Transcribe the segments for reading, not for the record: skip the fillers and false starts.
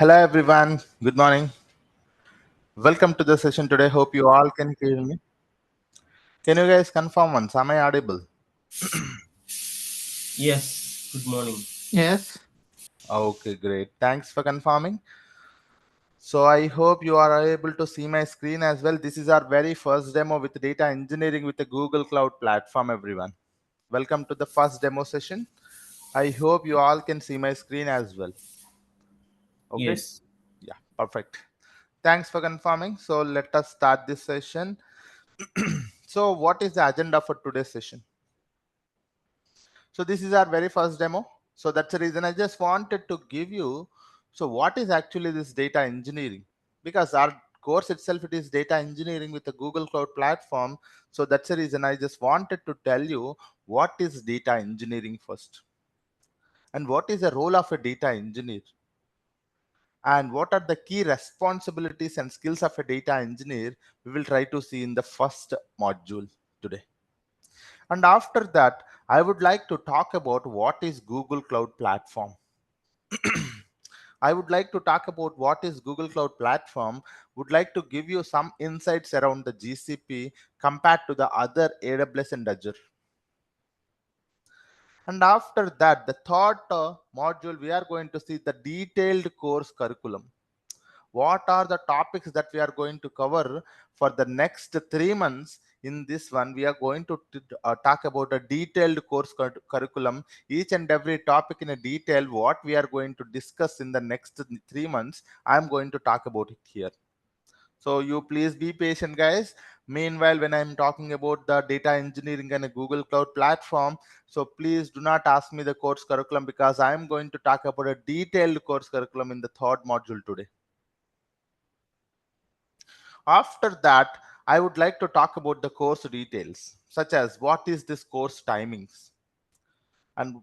Hello everyone, good morning. Welcome to the session today. Hope you all can hear me. Can you guys confirm once? Am I audible? Yes, good morning. Yes. Okay, great. Thanks for confirming. So I hope you are able to see my screen as well. This is our very first demo with data engineering with the Google Cloud platform, everyone. Welcome to the first demo session. I hope you all can see my screen as well. Okay. Yes. Yeah, perfect. Thanks for confirming. So let us start this session. So what is the agenda for today's session? So this is our very first demo. So that's the reason I just wanted to give you. So what is actually this data engineering? Because our course itself, it is data engineering with the Google Cloud platform. So that's the reason I just wanted to tell you what is data engineering first. And what is the role of a data engineer? And what are the key responsibilities and skills of a data engineer? We will try to see in the first module today. And after that, I would like to talk about what is Google Cloud Platform. I would like to talk about what is Google Cloud Platform. Would like to give you some insights around the GCP compared to the other AWS and Azure. And after that, the third module, we are going to see the detailed course curriculum. What are the topics that we are going to cover for the next 3 months? In this one, we are going to talk about a detailed course curriculum, each and every topic in a detail. What we are going to discuss in the next 3 months, I'm going to talk about it here. So you please be patient, guys. Meanwhile, when I'm talking about the data engineering and a Google Cloud platform, so please do not ask me the course curriculum, because I'm going to talk about a detailed course curriculum in the third module today. After that, I would like to talk about the course details, such as what is this course timings and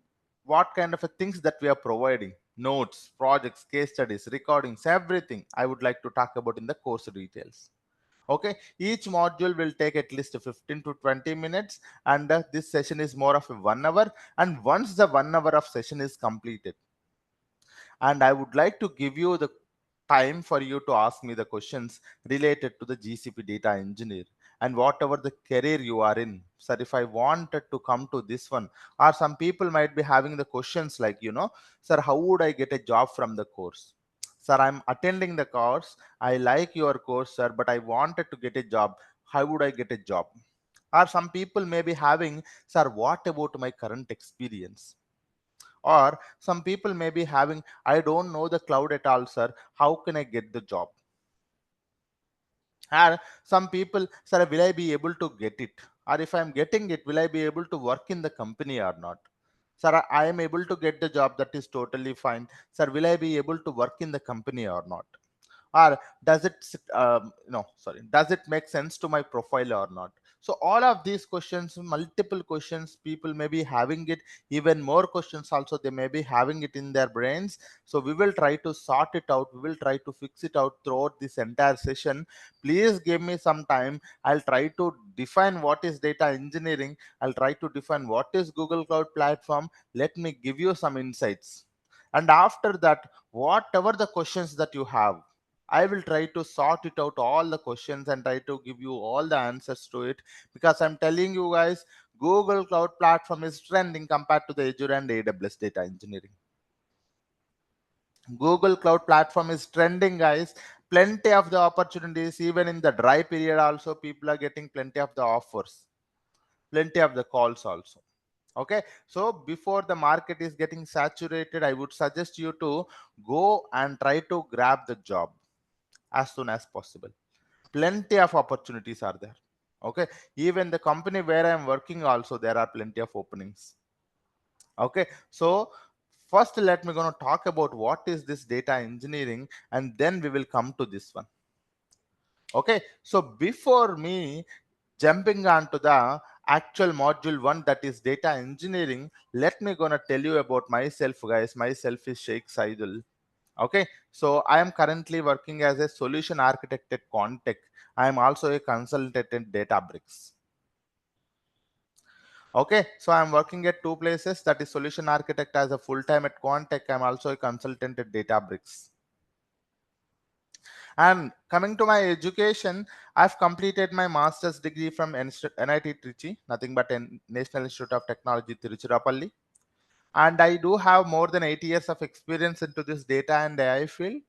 what kind of a things that we are providing, notes, projects, case studies, recordings, everything I would like to talk about in the course details. Okay, each module will take at least 15 to 20 minutes, and this session is more of a 1 hour. And once the 1 hour of session is completed, and I would like to give you the time for you to ask me the questions related to the GCP data engineer and whatever the career you are in. Sir, if I wanted to come to this one, or some people might be having the questions like, sir, how would I get a job from the course? Sir, I'm attending the course. I like your course, sir, but I wanted to get a job. How would I get a job? Or some people may be having, sir, what about my current experience? Or some people may be having, I don't know the cloud at all, sir. How can I get the job? Or some people, sir, will I be able to get it? Or if I'm getting it, will I be able to work in the company or not? Sir, I am able to get the job, that is totally fine. Sir, will I be able to work in the company or not? Or does it no sorry does it make sense to my profile or not? So all of these questions, multiple questions, people may be having it. Even more questions also they may be having it in their brains. So we will try to sort it out, we will try to fix it out throughout this entire session. Please give me some time. I'll try to define what is data engineering. I'll try to define what is Google Cloud platform. Let me give you some insights, and after that, whatever the questions that you have, I will try to sort it out all the questions and try to give you all the answers to it, because I'm telling you guys, Google Cloud Platform is trending compared to the Azure and AWS data engineering. Google Cloud Platform is trending, guys. Plenty of the opportunities, even in the dry period also, people are getting plenty of the offers, plenty of the calls also. Okay, so before the market is getting saturated, I would suggest you to go and try to grab the job as soon as possible. Plenty of opportunities are there. Okay, even the company where I'm working also, there are plenty of openings. Okay, so first let me gonna talk about what is this data engineering, and then we will come to this one. Okay, so before me jumping on to the actual module one, that is data engineering, let me gonna tell you about myself, guys. Myself is Shaik Saidhul. Okay, so I am currently working as a solution architect at Contech. I am also a consultant in Databricks. Okay, so I'm working at two places, that is solution architect as a full time at Contech. I'm also a consultant at Databricks. And coming to my education, I've completed my master's degree from NIT Trichy, nothing but National Institute of Technology, Tiruchirappalli. And I do have more than 8 years of experience into this data and AI field.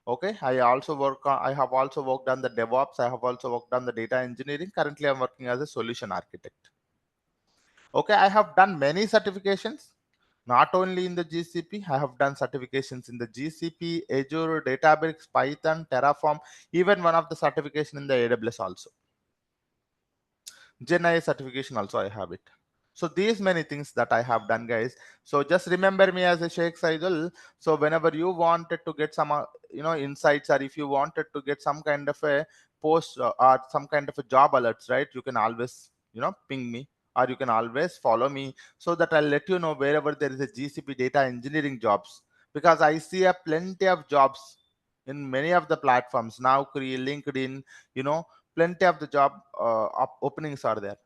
Okay, I have also worked on the DevOps. I have also worked on the data engineering. Currently, I'm working as a solution architect. Okay, I have done many certifications, not only in the GCP. I have done certifications in the GCP, Azure, Databricks, Python, Terraform, even one of the certification in the AWS also. GenAI certification also I have it. So these many things that I have done, guys. So just remember me as a Shaik Saidhul. So whenever you wanted to get some insights, or if you wanted to get some kind of a post or some kind of a job alerts, right, you can always ping me, or you can always follow me, so that I'll let you know wherever there is a GCP data engineering jobs, because I see a plenty of jobs in many of the platforms now, LinkedIn, you know plenty of the job openings are there.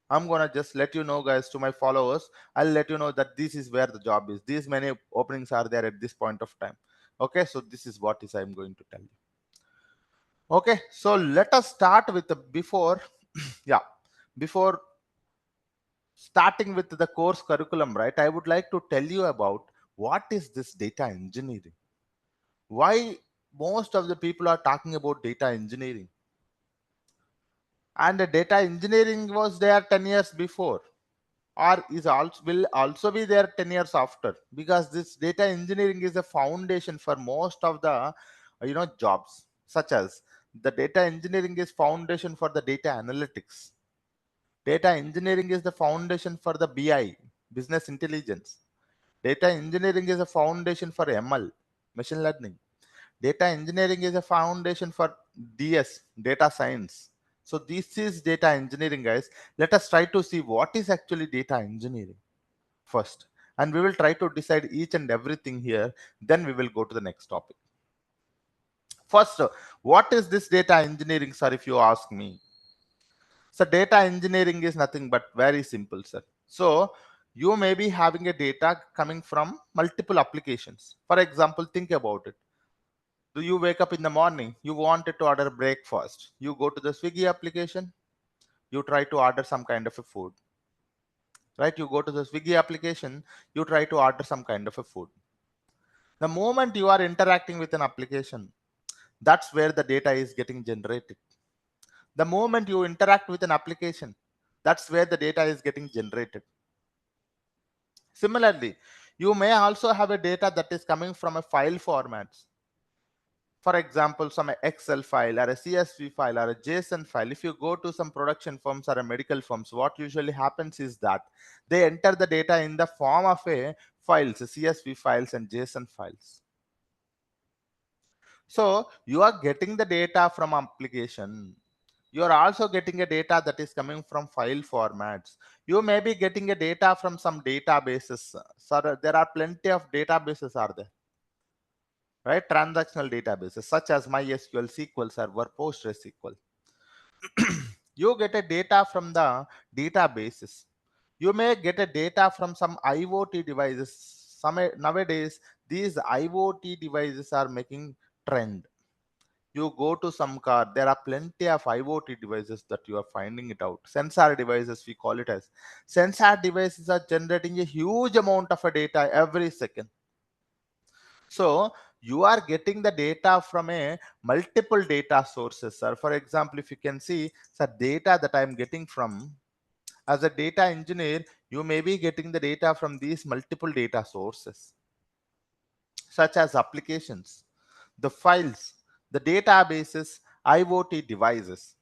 I'm gonna just let you know, guys, to my followers. I'll let you know that this is where the job is. These many openings are there at this point of time. Okay, so this is what is I'm going to tell you. Okay, so let us start with the before yeah, before starting with the course curriculum, right? I would like to tell you about what is this data engineering. Why most of the people are talking about data engineering? And the data engineering was there 10 years before, or is also will also be there 10 years after, because this data engineering is a foundation for most of the jobs, such as the data engineering is foundation for the data analytics. Data engineering is the foundation for the BI, business intelligence. Data engineering is a foundation for ML, machine learning. Data engineering is a foundation for DS, data science. So this is data engineering, guys. Let us try to see what is actually data engineering first, and we will try to decide each and everything here. Then we will go to the next topic. First, what is this data engineering, sir? If you ask me, so data engineering is nothing but very simple, sir. So you may be having a data coming from multiple applications. For example, think about it. Do you wake up in the morning, you wanted to order breakfast, you go to the Swiggy application, you try to order some kind of a food, right? You go to the Swiggy application, you try to order some kind of a food. The moment you are interacting with an application, that's where the data is getting generated. The moment you interact with an application, that's where the data is getting generated. Similarly, you may also have a data that is coming from a file formats. For example, some Excel file or a CSV file or a JSON file. If you go to some production firms or a medical firms, what usually happens is that they enter the data in the form of a files, CSV files and JSON files. So you are getting the data from application. You are also getting a data that is coming from file formats. You may be getting a data from some databases. So there are plenty of databases are there, right? Transactional databases such as MySQL, SQL Server, PostgreSQL. You get a data from the databases. You may get a data from some IoT devices. Nowadays, these IoT devices are making trend. You go to some car, there are plenty of IoT devices that you are finding it out. Sensor devices, we call it as. Sensor devices are generating a huge amount of a data every second. So you are getting the data from a multiple data sources, sir. For example, if you can see the data that I'm getting from as a data engineer, you may be getting the data from these multiple data sources, such as applications, the files, the databases, IoT devices.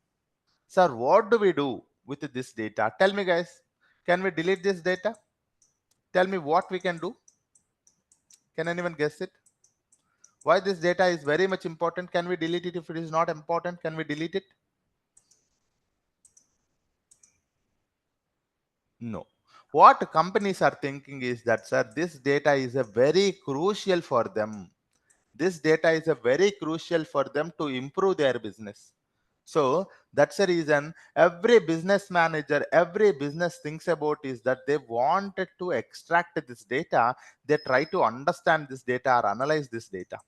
Sir, what do we do with this data? Tell me, guys. Can we delete this data? Tell me what we can do. Can anyone guess it? Why this data is very much important? Can we delete it? If it is not important, can we delete it? No. What companies are thinking is that, sir, this data is a very crucial for them. This data is a very crucial for them to improve their business. So that's the reason every business manager, every business thinks about is that they wanted to extract this data. They try to understand this data or analyze this data.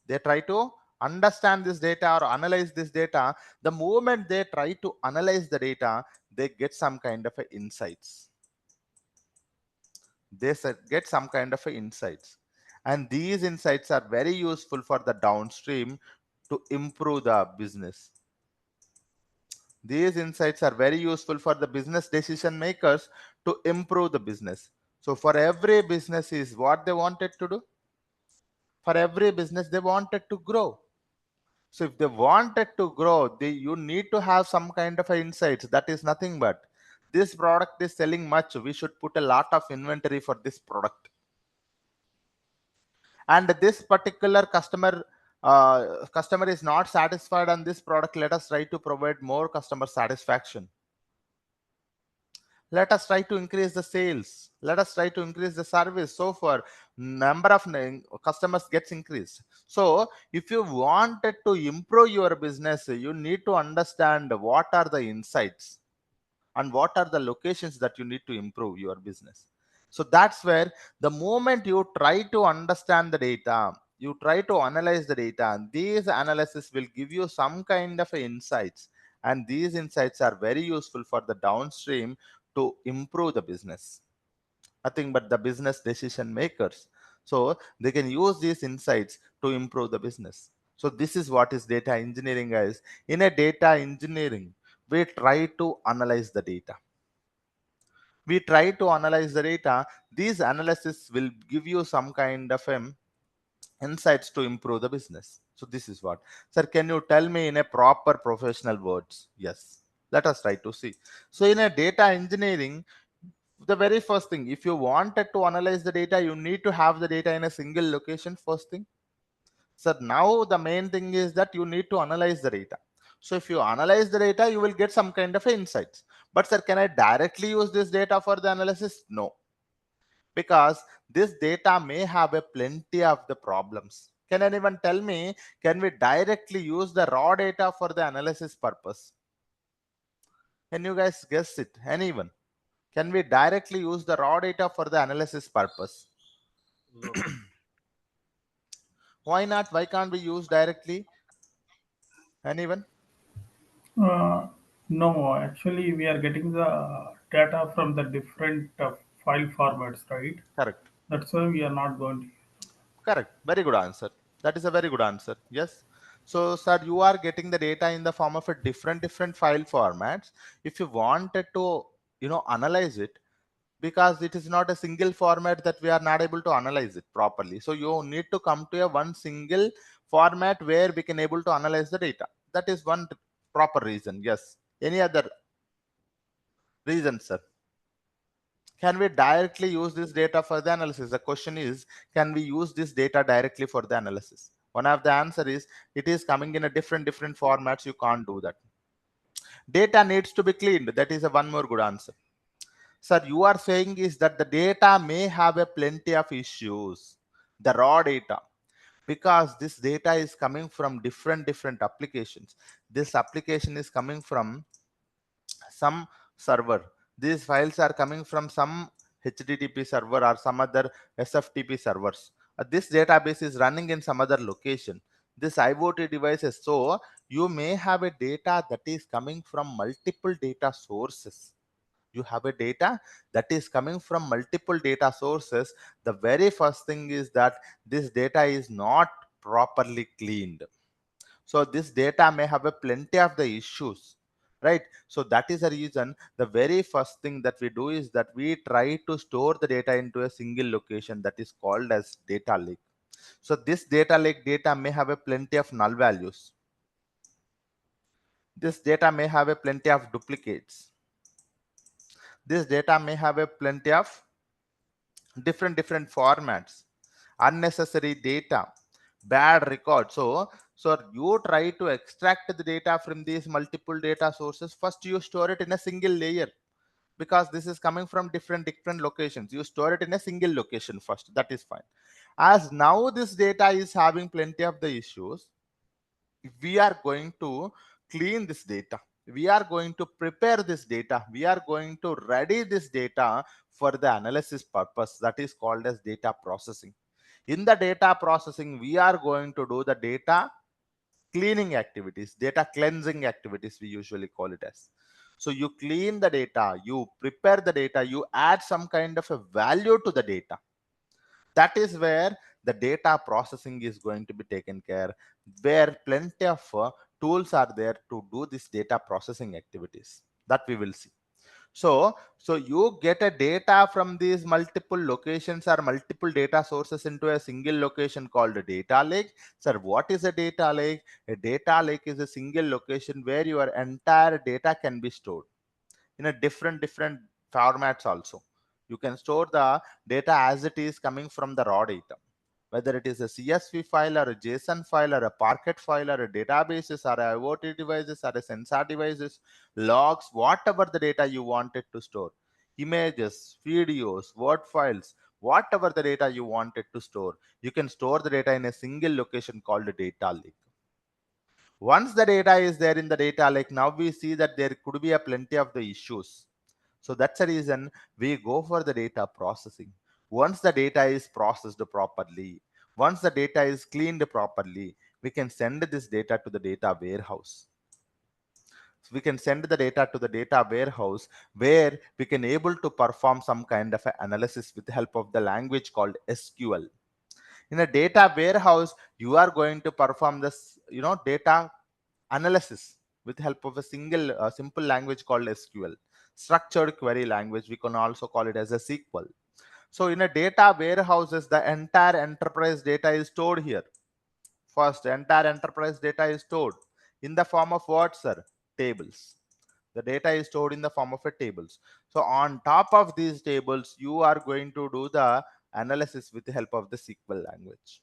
They try to understand this data or analyze this data, the moment they try to analyze the data, they get some kind of a insights. Get some kind of a insights, and these insights are very useful for the downstream to improve the business. These insights are very useful for the business decision makers to improve the business. So for every business is what they wanted to do. For every business, they wanted to grow. So if they wanted to grow, you need to have some kind of a insights. That is nothing but this product is selling much. We should put a lot of inventory for this product. And this particular customer is not satisfied on this product. Let us try to provide more customer satisfaction. Let us try to increase the sales. Let us try to increase the service. So for number of customers gets increased. So if you wanted to improve your business, you need to understand what are the insights and what are the locations that you need to improve your business. So that's where the moment you try to understand the data, you try to analyze the data, these analysis will give you some kind of insights, and these insights are very useful for the downstream to improve the business. Nothing but the business decision makers. So they can use these insights to improve the business. So this is what is data engineering, guys. In a data engineering, we try to analyze the data. We try to analyze the data. These analysis will give you some kind of insights to improve the business. So this is what. Sir, can you tell me in a proper professional words? Yes. Let us try to see. So in a data engineering, the very first thing, if you wanted to analyze the data, you need to have the data in a single location first thing. So now the main thing is that you need to analyze the data. So if you analyze the data, you will get some kind of insights. But sir, can I directly use this data for the analysis? No, because this data may have a plenty of the problems. Can anyone tell me, can we directly use the raw data for the analysis purpose? Can you guys guess it? Anyone? Can we directly use the raw data for the analysis purpose? No. Why not? Why can't we use directly? Anyone? Uh, no, actually, we are getting the data from the different file formats, right? Correct. That's why we are not going to. Correct. Very good answer. That is a very good answer. Yes. So, sir, you are getting the data in the form of a different file formats. If you wanted to, analyze it, because it is not a single format, that we are not able to analyze it properly. So you need to come to a one single format where we can able to analyze the data. That is one proper reason. Yes. Any other reason, sir? Can we directly use this data for the analysis? The question is, can we use this data directly for the analysis? One of the answer is, it is coming in a different formats. You can't do that. Data needs to be cleaned. That is a one more good answer. Sir, you are saying is that the data may have a plenty of issues, the raw data, because this data is coming from different applications. This application is coming from some server. These files are coming from some HTTP server or some other SFTP servers. This database is running in some other location. This IoT devices. So you may have a data that is coming from multiple data sources. You have a data that is coming from multiple data sources. The very first thing is that this data is not properly cleaned. So this data may have a plenty of the issues, right? So that is the reason the very first thing that we do is that we try to store the data into a single location, that is called as data lake. So this data lake data may have a plenty of null values. This data may have a plenty of duplicates. This data may have a plenty of different formats, unnecessary data, bad record. So you try to extract the data from these multiple data sources. First you store it in a single layer, because this is coming from different locations. You store it in a single location first. That is fine. As now this data is having plenty of the issues, we are going to clean this data. We are going to prepare this data. We are going to ready this data for the analysis purpose. That is called as data processing. In the data processing, we are going to do the data cleaning activities, data cleansing activities, we usually call it as. So you clean the data, you prepare the data, you add some kind of a value to the data. That is where the data processing is going to be taken care, where plenty of tools are there to do this data processing activities that we will see. So you get a data from these multiple locations or multiple data sources into a single location called a data lake. Sir, what is a data lake? A data lake is a single location where your entire data can be stored in a different formats also. You can store the data as it is coming from the raw data, whether it is a CSV file or a JSON file or a Parquet file or a databases or a IoT devices or a sensor devices, logs, whatever the data you wanted to store, images, videos, Word files, whatever the data you wanted to store, you can store the data in a single location called a data lake. Once the data is there in the data lake, now we see that there could be a plenty of the issues. So that's the reason we go for the data processing. Once the data is processed properly, once the data is cleaned properly, we can send this data to the data warehouse. So we can send the data to the data warehouse where we can able to perform some kind of analysis with the help of the language called SQL. In a data warehouse, you are going to perform this, data analysis with help of a single simple language called SQL, structured query language. We can also call it as a SQL. So in a data warehouses, the entire enterprise data is stored here. First, entire enterprise data is stored in the form of what, sir? Tables. The data is stored in the form of a tables. So on top of these tables, you are going to do the analysis with the help of the SQL language.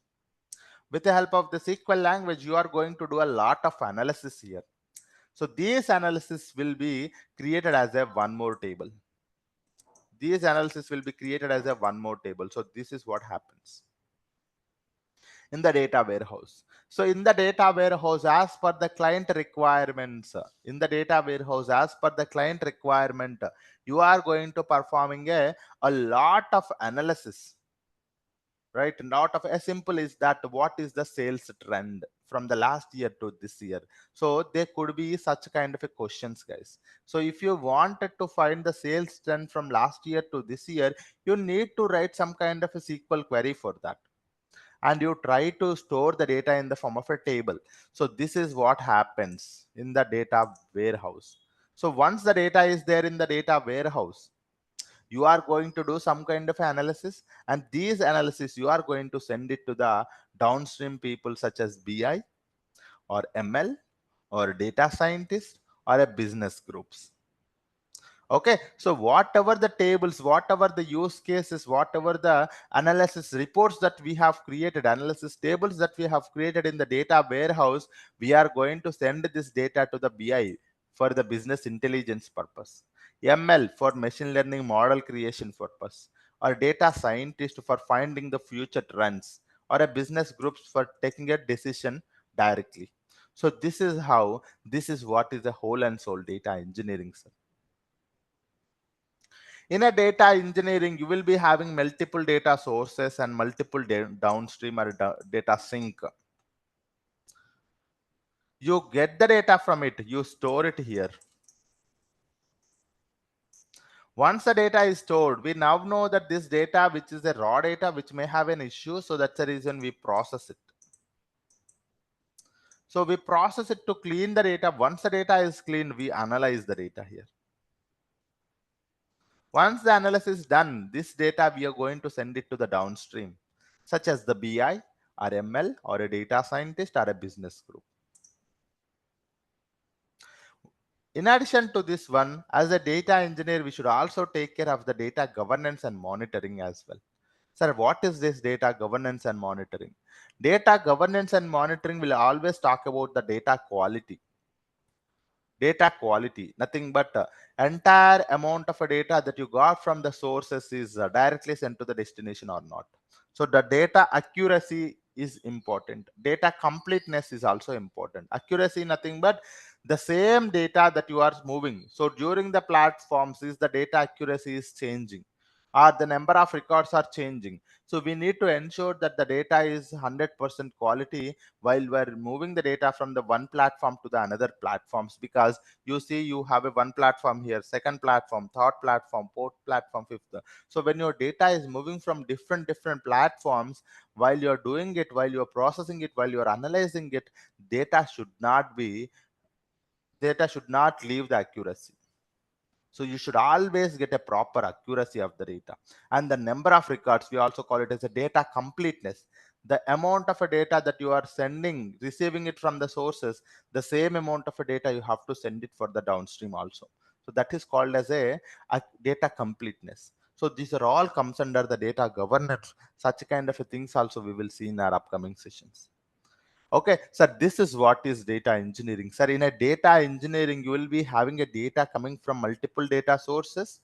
With the help of the SQL language, you are going to do a lot of analysis here. So these analysis will be created as a one more table. These analysis will be created as a one more table. So this is what happens in the data warehouse. So in the data warehouse, as per the client requirements, in the data warehouse, as per the client requirement, you are going to performing a lot of analysis, right? Not of as simple is that what is the sales trend from the last year to this year. So there could be such kind of a questions, guys. So if you wanted to find the sales trend from last year to this year, you need to write some kind of a SQL query for that, and you try to store the data in the form of a table. So this is what happens in the data warehouse. So once the data is there in the data warehouse, you are going to do some kind of analysis, and these analysis you are going to send it to the downstream people such as BI or ML or data scientist or a business groups. Okay, so whatever the tables, whatever the use cases, whatever the analysis reports that we have created, analysis tables that we have created in the data warehouse, we are going to send this data to the BI for the business intelligence purpose, ML for machine learning model creation purpose, or data scientist for finding the future trends, or a business groups for taking a decision directly. So this is how, this is what is the whole and soul data engineering, sir. In a data engineering, you will be having multiple data sources and multiple downstream or data sink. You get the data from it, you store it here. Once the data is stored, we now know that this data, which is the raw data, which may have an issue, so that's the reason we process it. So we process it to clean the data. Once the data is cleaned, we analyze the data here. Once the analysis is done, this data we are going to send it to the downstream, such as the BI or ML or a data scientist or a business group. In addition to this one, as a data engineer, we should also take care of the data governance and monitoring as well. Sir, what is this data governance and monitoring? Data governance and monitoring will always talk about the data quality. Data quality, nothing but entire amount of a data that you got from the sources is directly sent to the destination or not. So the data accuracy is important. Data completeness is also important. Accuracy, nothing but the same data that you are moving. So during the platforms, is the data accuracy is changing. or the number of records are changing. So we need to ensure that the data is 100% quality while we're moving the data from the one platform to the another platforms, because you see you have a one platform here, second platform, third platform, fourth platform, fifth. So when your data is moving from different platforms, while you're doing it, while you're processing it, while you're analyzing it, data should not be data should not leave the accuracy. So you should always get a proper accuracy of the data. And the number of records, we also call it as a data completeness. The amount of a data that you are sending, receiving it from the sources, the same amount of a data you have to send it for the downstream also. So that is called as a data completeness. So these are all comes under the data governance. Such kind of a things also we will see in our upcoming sessions. Okay, so this is what is data engineering. Sir, in a data engineering, you will be having a data coming from multiple data sources.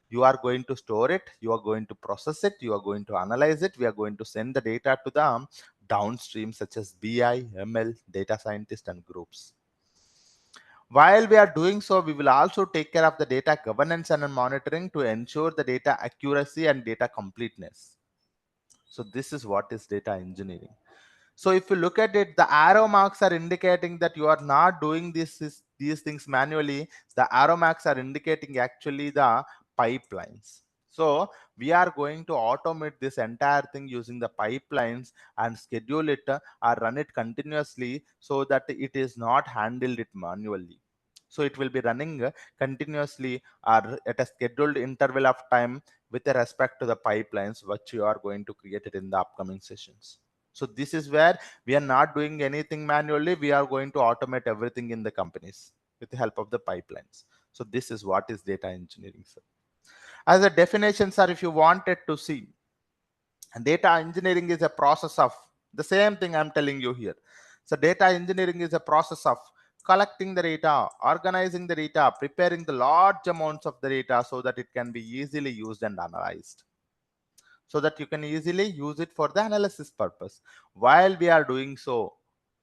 You are going to store it, you are going to process it, you are going to analyze it. We are going to send the data to the downstream, such as BI, ML, data scientist, and groups. While we are doing so, we will also take care of the data governance and monitoring to ensure the data accuracy and data completeness. So this is what is data engineering. So if you look at it, the arrow marks are indicating that you are not doing these things manually. The arrow marks are indicating actually the pipelines. So we are going to automate this entire thing using the pipelines and schedule it or run it continuously so that it is not handled it manually. So it will be running continuously or at a scheduled interval of time with respect to the pipelines which you are going to create it in the upcoming sessions. So this is where we are not doing anything manually. We are going to automate everything in the companies with the help of the pipelines. So this is what is data engineering, sir. As a definition, sir, if you wanted to see, data engineering is a process of the same thing I'm telling you here. So data engineering is a process of collecting the data, organizing the data, preparing the large amounts of the data so that it can be easily used and analyzed, so that you can easily use it for the analysis purpose. While we are doing so,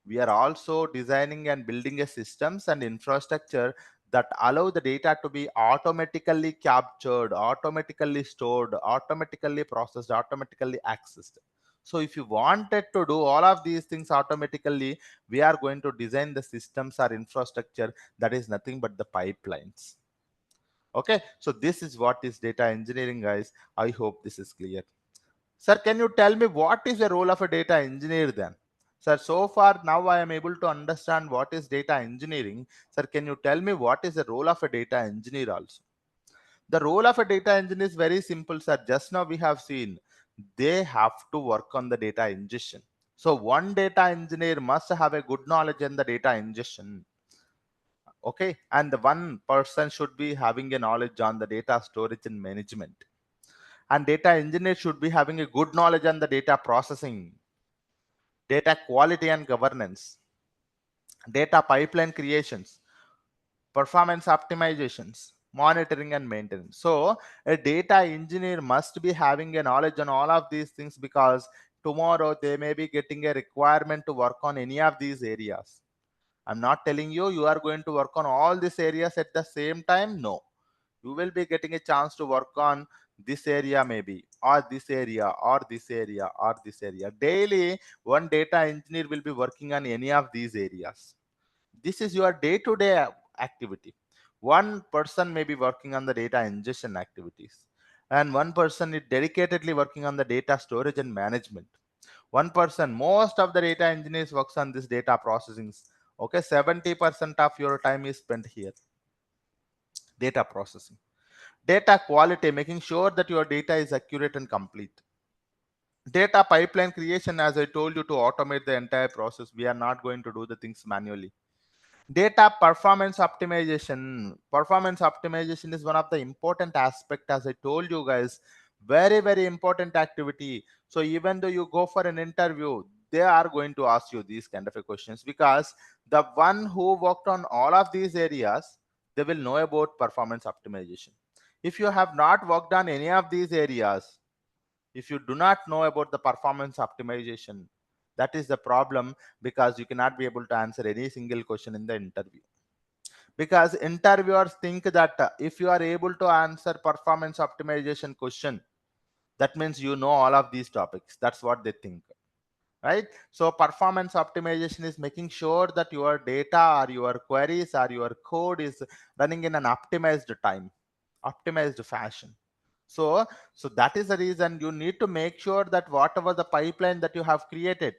we are also designing and building a systems and infrastructure that allow the data to be automatically captured, automatically stored, automatically processed, automatically accessed. So if you wanted to do all of these things automatically, we are going to design the systems or infrastructure that is nothing but the pipelines. Okay, so this is what is data engineering, guys. I hope this is clear. Sir, can you tell me what is the role of a data engineer then? Sir, so far now I am able to understand what is data engineering. Sir, can you tell me what is the role of a data engineer also? The role of a data engineer is very simple, sir. Just now we have seen they have to work on the data ingestion. So one data engineer must have a good knowledge in the data ingestion. Okay, and the one person should be having a knowledge on the data storage and management, and data engineer should be having a good knowledge on the data processing, data quality and governance, data pipeline creations, performance optimizations, monitoring and maintenance. So a data engineer must be having a knowledge on all of these things, because tomorrow they may be getting a requirement to work on any of these areas. I'm not telling you you are going to work on all these areas at the same time. No, you will be getting a chance to work on this area maybe, or this area, or this area, or this area. Daily one data engineer will be working on any of these areas. This is your day-to-day activity. One person may be working on the data ingestion activities, and one person is dedicatedly working on the data storage and management. One person, most of the data engineers works on this data processing. Okay, 70% of your time is spent here, data processing. Data quality, making sure that your data is accurate and complete. Data pipeline creation, as I told you, to automate the entire process. We are not going to do the things manually. Data performance optimization. Performance optimization is one of the important aspect, as I told you guys. Very important activity. So even though you go for an interview, they are going to ask you these kind of a questions, because the one who worked on all of these areas, they will know about performance optimization. If you have not worked on any of these areas, if you do not know about the performance optimization, that is the problem, because you cannot be able to answer any single question in the interview. because interviewers think that if you are able to answer performance optimization question, that means you know all of these topics. That's what they think, right? So performance optimization is making sure that your data or your queries or your code is running in an optimized time, optimized fashion. So that is the reason you need to make sure that whatever the pipeline that you have created,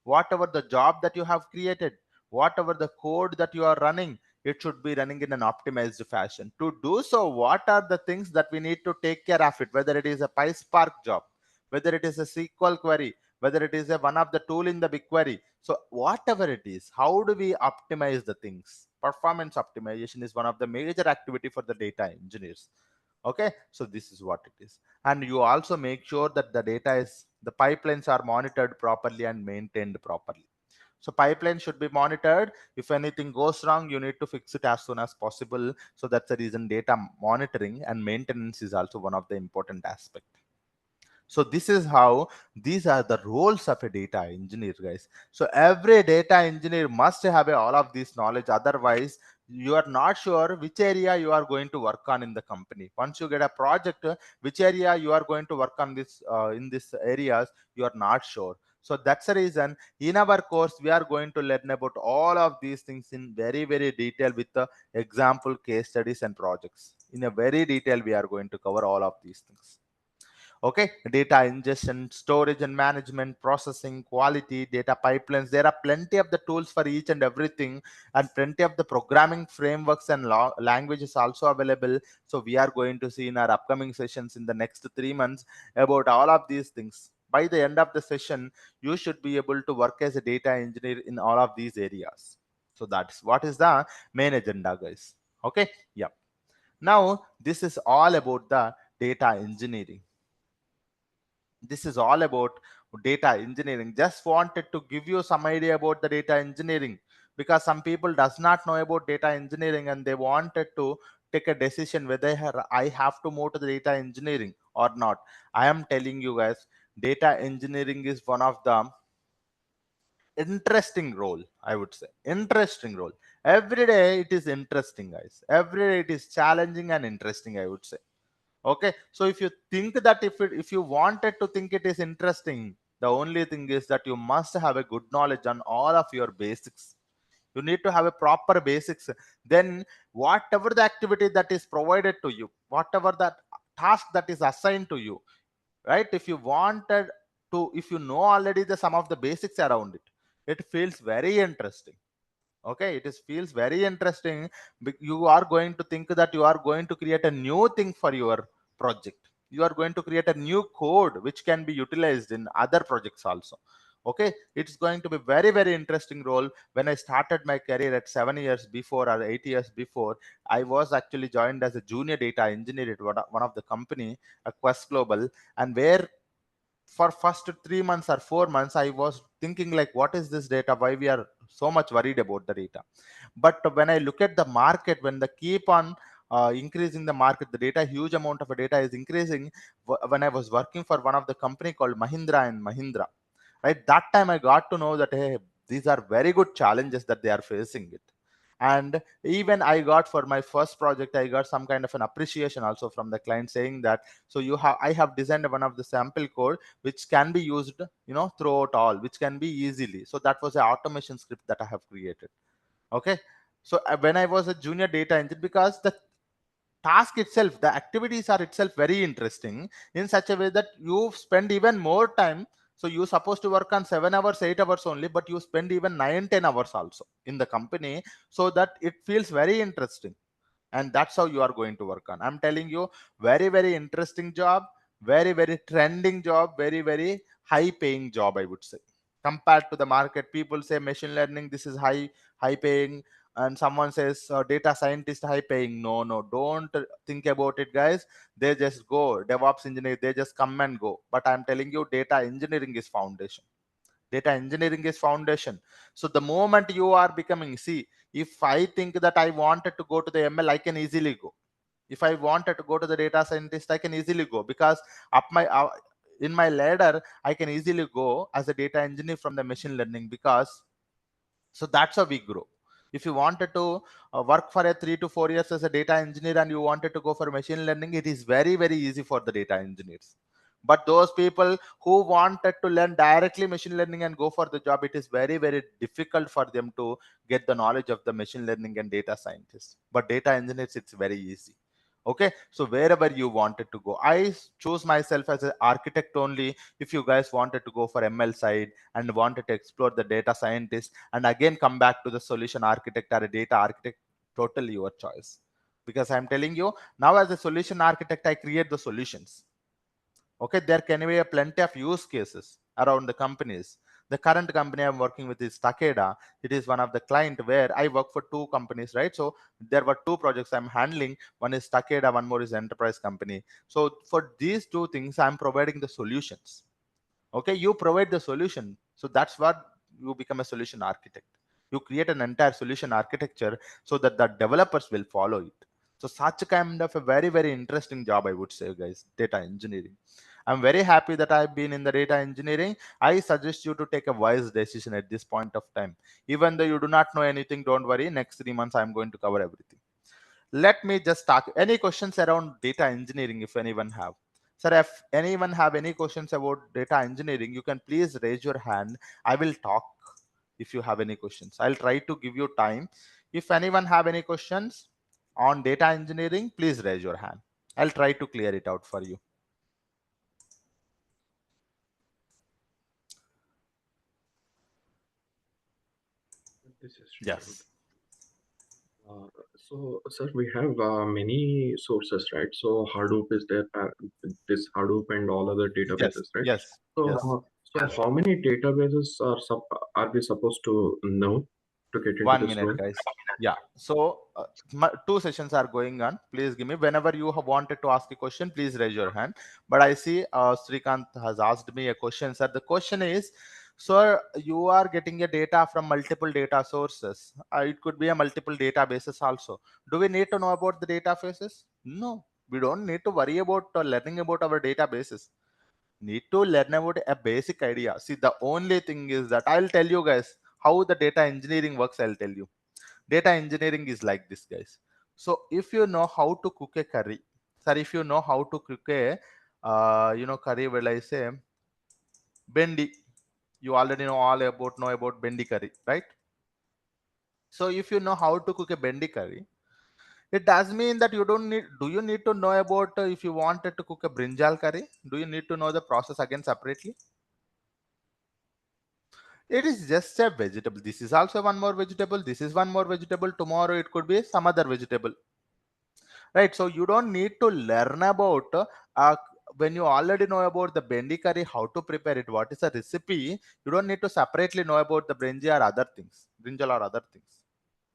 whatever the job that you have created, whatever the code that you are running, it should be running in an optimized fashion. To do so, what are the things that we need to take care of it, whether it is a PySpark job, whether it is a SQL query, whether it is a one of the tool in the BigQuery. So whatever it is, how do we optimize the things? Performance optimization is one of the major activity for the data engineers. Okay, so this is what it is. And you also make sure that the pipelines are monitored properly and maintained properly. So pipeline should be monitored. If anything goes wrong, you need to fix it as soon as possible. So that's the reason data monitoring and maintenance is also one of the important aspect. So this is how these are the roles of a data engineer, guys. So every data engineer must have all of this knowledge. Otherwise, you are not sure which area you are going to work on in the company. Once you get a project, which area you are going to work on this in these areas, you are not sure. So that's the reason in our course we are going to learn about all of these things in very very detail with the example case studies and projects. In a very detail, we are going to cover all of these things. Okay, data ingestion, storage and management, processing, quality, data pipelines. There are plenty of the tools for each and everything, and plenty of the programming frameworks and languages also available. So we are going to see in our upcoming sessions in the next 3 months about all of these things. By the end of the session, you should be able to work as a data engineer in all of these areas. So that's what is the main agenda, guys. Okay, yeah. Now this is all about the data engineering. This is all about data engineering. Just wanted to give you some idea about the data engineering, because some people does not know about data engineering and they wanted to take a decision whether I have to move to the data engineering or not. I am telling you guys, data engineering is one of the interesting role. I would say interesting role. Every day it is interesting, guys. Every day it is challenging and interesting, I would say. Okay, so if you think that if you wanted to think it is interesting, the only thing is that you must have a good knowledge on all of your basics. You need to have a proper basics. Then whatever the activity that is provided to you, whatever that task that is assigned to you, right? If you wanted to, if you know already the some of the basics around it, it feels very interesting. Okay, it is feels very interesting. You are going to think that you are going to create a new thing for your project. You are going to create a new code which can be utilized in other projects also. Okay, it's going to be very very interesting role. When I started my career at 7 years before or 8 years before, I was actually joined as a junior data engineer at one of the company, a Quest Global. And where for first 3 months or 4 months I was thinking like, what is this data, why we are so much worried about the data. But when I look at the market, when they keep on increasing the market, the data, huge amount of data is increasing. When I was working for one of the company called Mahindra and Mahindra, right, that time I got to know that, hey, these are very good challenges that they are facing it. And even I got, for my first project, I got some kind of an appreciation also from the client saying that, so I have designed one of the sample code which can be used, throughout all, which can be easily. So that was an automation script that I have created. Okay, so when I was a junior data engineer, because the task itself, the activities are itself very interesting in such a way that you spend even more time. So you're supposed to work on 7 hours, 8 hours only, but you spend even 9, 10 hours also in the company, so that it feels very interesting. And that's how you are going to work on. I'm telling you, very very interesting job, very very trending job, very very high paying job, I would say. Compared to the market, people say machine learning, this is high paying, and someone says data scientist high paying. No, no, don't think about it, guys. They just go DevOps engineer, they just come and go. But I'm telling you, data engineering is foundation. Data engineering is foundation. So the moment you are becoming, see, if I think that I wanted to go to the ML, I can easily go. If I wanted to go to the data scientist, I can easily go, because up my in my ladder I can easily go as a data engineer from the machine learning, because so that's how we grow. If you wanted to work for a 3 to 4 years as a data engineer and you wanted to go for machine learning, it is very, very easy for the data engineers. But those people who wanted to learn directly machine learning and go for the job, it is very, very difficult for them to get the knowledge of the machine learning and data scientists. But data engineers, it's very easy. Okay, so wherever you wanted to go, I choose myself as an architect only. If you guys wanted to go for ML side and wanted to explore the data scientist and again come back to the solution architect or a data architect, totally your choice. Because I'm telling you, now as a solution architect, I create the solutions. Okay, there can be a plenty of use cases around the companies. The current company I'm working with is Takeda. It is one of the client where I work for two companies, right? So there were two projects I'm handling. One is Takeda, one more is enterprise company. So for these two things, I'm providing the solutions. Okay, you provide the solution, so that's what you become a solution architect. You create an entire solution architecture so that the developers will follow it. So such kind of a very, very interesting job, I would say, guys, data engineering. I'm very happy that I've been in the data engineering. I suggest you to take a wise decision at this point of time. Even though you do not know anything, don't worry, next 3 months I'm going to cover everything. Let me just talk. Any questions around data engineering, if anyone have? Sir, if anyone have any questions about data engineering, you can please raise your hand. I will talk if you have any questions. I'll try to give you time. If anyone have any questions on data engineering, please raise your hand. I'll try to clear it out for you. This is Srikanth. Yes. So, sir, we have many sources, right? So, Hadoop is there, this Hadoop and all other Yes. databases, right? Yes. So, Yes. how many databases are we supposed to know to get into 1 minute, this role? guys. Yeah. So two sessions are going on. Please give me whenever you have wanted to ask a question. Please raise your hand. But I see Srikanth has asked me a question. Sir, the question is, sir, you are getting a data from multiple data sources. It could be a multiple databases also. Do we need to know about the databases? No, we don't need to worry about learning about our databases. Need to learn about a basic idea. See, the only thing is that I'll tell you guys how the data engineering works. I'll tell you. Data engineering is like this, guys. So if you know how to cook a curry, sir, if you know how to cook a curry, will I say bendi, you already know about bendi curry, right? So if you know how to cook a bendi curry, it does mean that you don't need. Do you need to know about if you wanted to cook a brinjal curry? Do you need to know the process again separately? It is just a vegetable. This is also one more vegetable. This is one more vegetable. Tomorrow it could be some other vegetable, right? So you don't need to learn about when you already know about the bendi curry, how to prepare it, what is a recipe. You don't need to separately know about the brinjal or other things,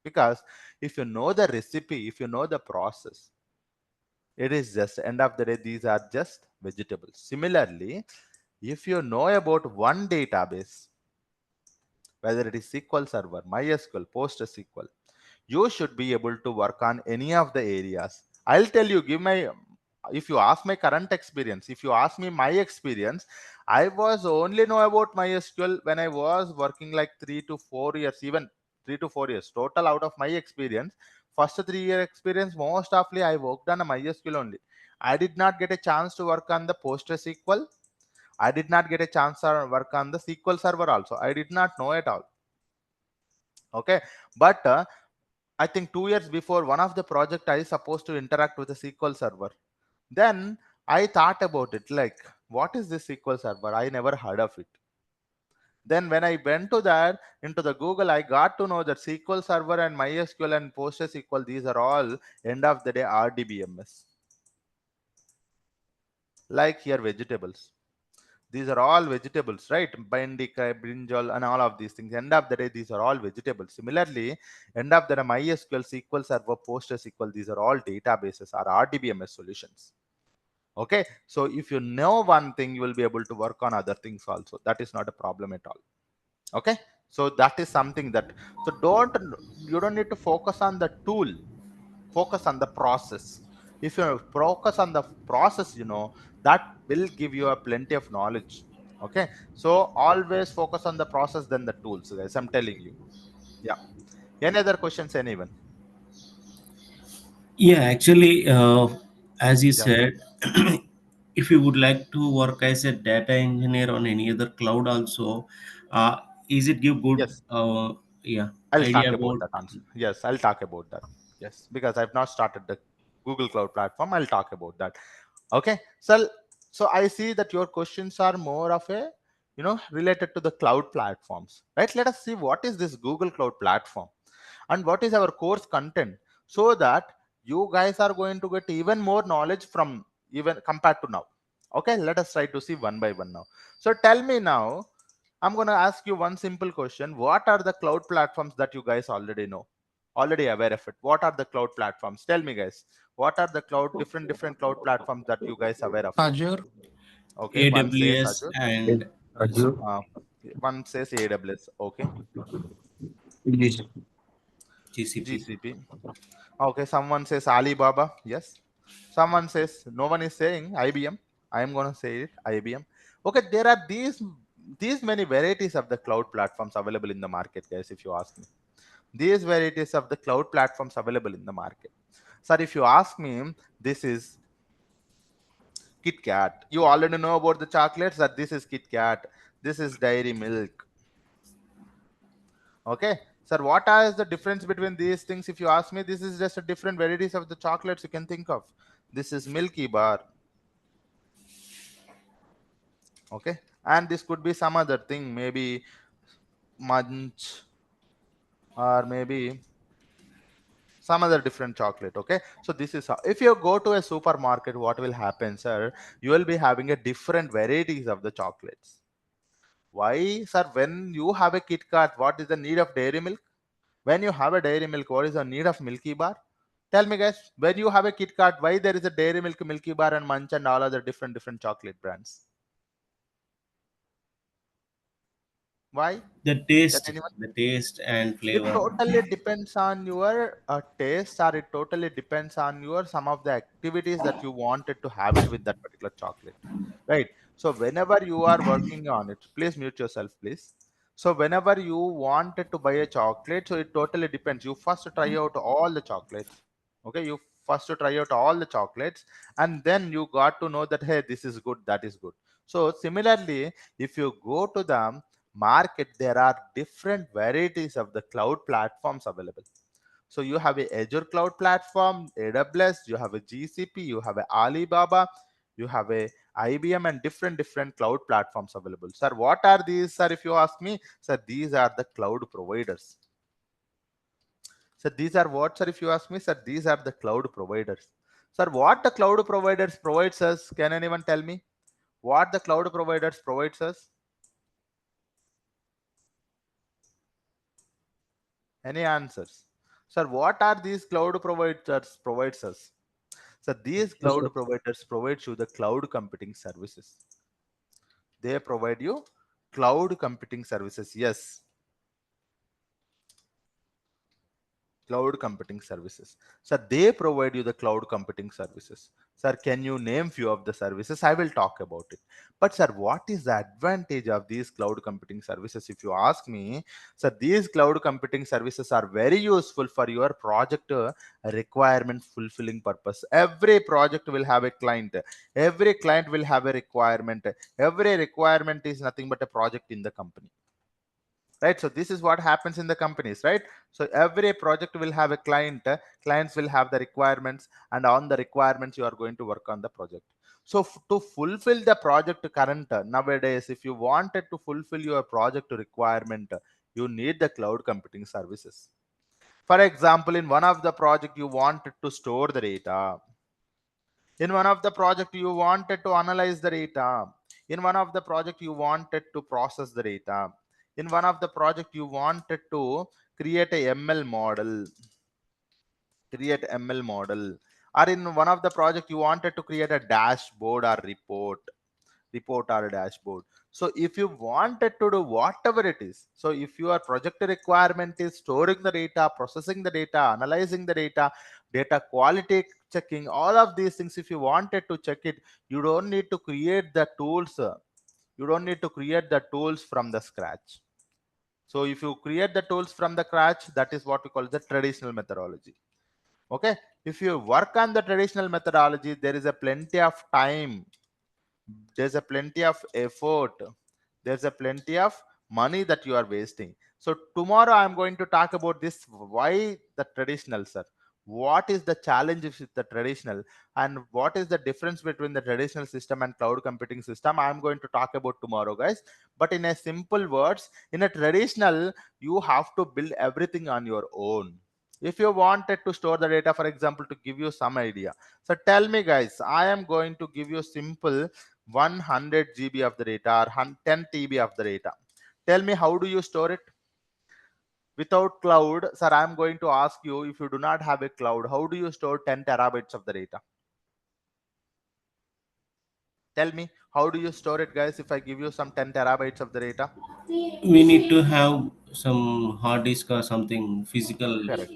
because if you know the recipe, if you know the process, it is just end of the day. These are just vegetables. Similarly, if you know about one database, whether it is SQL Server, MySQL, PostgreSQL, you should be able to work on any of the areas. I'll tell you, if you ask my current experience, if you ask me my experience, I was only know about MySQL when I was working like 3 to 4 years, even 3 to 4 years total out of my experience. First 3 year experience, most ofly I worked on a MySQL only. I did not get a chance to work on the PostgreSQL. I did not get a chance to work on the SQL Server also. I did not know it all. Okay, but I think 2 years before, one of the project I supposed to interact with a SQL Server. Then I thought about it like, what is this SQL Server? I never heard of it. Then when I went to that into the Google, I got to know that SQL Server and MySQL and PostgreSQL, these are all end of the day RDBMS. Like here vegetables. These are all vegetables, right? Bindika, brinjal, and all of these things. End of the day, these are all vegetables. Similarly, end of the day, MySQL, SQL Server, PostgreSQL, these are all databases or RDBMS solutions. Okay, so if you know one thing, you will be able to work on other things also. That is not a problem at all. Okay, so that is something that, so you don't need to focus on the tool, focus on the process. If you focus on the process, that will give you a plenty of knowledge. Okay, so always focus on the process than the tools, guys, I'm telling you. Yeah. Any other questions, anyone? Yeah, actually, as you Yeah. said, if you would like to work as a data engineer on any other cloud also, is it give good, Yes. yeah, I'll idea talk about about. that answer. Yes, I'll talk about that. Yes, because I've not started the Google Cloud Platform. I'll talk about that. Okay. So I see that your questions are more of a, related to the cloud platforms, right? Let us see what is this Google Cloud Platform and what is our course content, so that you guys are going to get even more knowledge from even compared to now. Okay, let us try to see one by one now. So tell me now, I'm going to ask you one simple question. What are the cloud platforms that you guys already know, already aware of it? What are the cloud platforms? Tell me, guys. What are the different cloud platforms that you guys aware of it? Azure. Okay, one says AWS Azure. and Azure. Uh, one says AWS. Okay, GCP. GCP. Okay, someone says Alibaba. Yes. Someone says, no one is saying IBM. I am gonna say it, IBM. Okay, there are these many varieties of the cloud platforms available in the market, guys. If you ask me, these varieties of the cloud platforms available in the market. Sir, if you ask me, this is Kit Kat. You already know about the chocolates. That this is Kit Kat. This is Dairy Milk. Okay, sir, what is the difference between these things? If you ask me, this is just a different varieties of the chocolates you can think of. This is Milky Bar. Okay, and this could be some other thing, maybe Munch, or maybe some other different chocolate. Okay, so this is how, if you go to a supermarket, what will happen, sir? You will be having a different varieties of the chocolates. Why, sir? When you have a Kit Kat, what is the need of dairy milk? When you have a dairy milk, what is the need of Milky Bar? Tell me, guys, when you have a Kit Kat, why there is a dairy milk, Milky Bar, and Munch, and all other different chocolate brands? Why? Can anyone? The taste and It flavor. totally depends on your taste, or it totally depends on your some of the activities that you wanted to have it with that particular chocolate, right? So whenever you are working on it, please mute yourself, please. So whenever you wanted to buy a chocolate, so it totally depends. You first try out all the chocolates. Okay, you first try out all the chocolates, and then you got to know that, hey, this is good, that is good. So similarly, if you go to the market, there are different varieties of the cloud platforms available. So you have a Azure cloud platform, AWS, you have a GCP, you have a Alibaba, you have a IBM, and different cloud platforms available. Sir, what are these, sir? If you ask me, sir, these are the cloud providers. So these are what, sir? If you ask me, sir, these are the cloud providers. Sir, what the cloud providers provides us? Can anyone tell me what the cloud providers provides us? Any answers? Sir, what are these cloud providers provides us? So these cloud providers provide you the cloud computing services. They provide you cloud computing services. Yes, cloud computing services. Sir, they provide you the cloud computing services. Sir, can you name few of the services? I will talk about it. But sir, what is the advantage of these cloud computing services? If you ask me, sir, these cloud computing services are very useful for your project requirement fulfilling purpose. Every project will have a client. Every client will have a requirement. Every requirement is nothing but a project in the company, right? So this is what happens in the companies, right? So every project will have a client, clients will have the requirements, and on the requirements you are going to work on the project. So to fulfill the project current, nowadays, if you wanted to fulfill your project requirement, you need the cloud computing services. For example, in one of the project you wanted to store the data. In one of the project you wanted to analyze the data. In one of the project you wanted to process the data. In one of the project you wanted to create a ML model, create ML model. Or in one of the project you wanted to create a dashboard or report or dashboard. So if you wanted to do whatever it is, so if your project requirement is storing the data, processing the data, analyzing the data, data quality checking, all of these things, if you wanted to check it, you don't need to create the tools. You don't need to create the tools from the scratch. So if you create the tools from the scratch, that is what we call the traditional methodology. Okay, if you work on the traditional methodology, there is a plenty of time, there's a plenty of effort, there's a plenty of money that you are wasting. So tomorrow I'm going to talk about this, why the traditional, sir, what is the challenges with the traditional, and what is the difference between the traditional system and cloud computing system. I'm going to talk about tomorrow, guys. But in a simple words, in a traditional, you have to build everything on your own. If you wanted to store the data, for example, to give you some idea, so tell me, guys, I am going to give you simple 100 GB of the data or 10 TB of the data. Tell me, how do you store it? Without cloud, sir, I'm going to ask you, if you do not have a cloud, how do you store 10 terabytes of the data? Tell me, how do you store it, guys, if I give you some 10 terabytes of the data? We need to have some hard disk or something physical. Correct.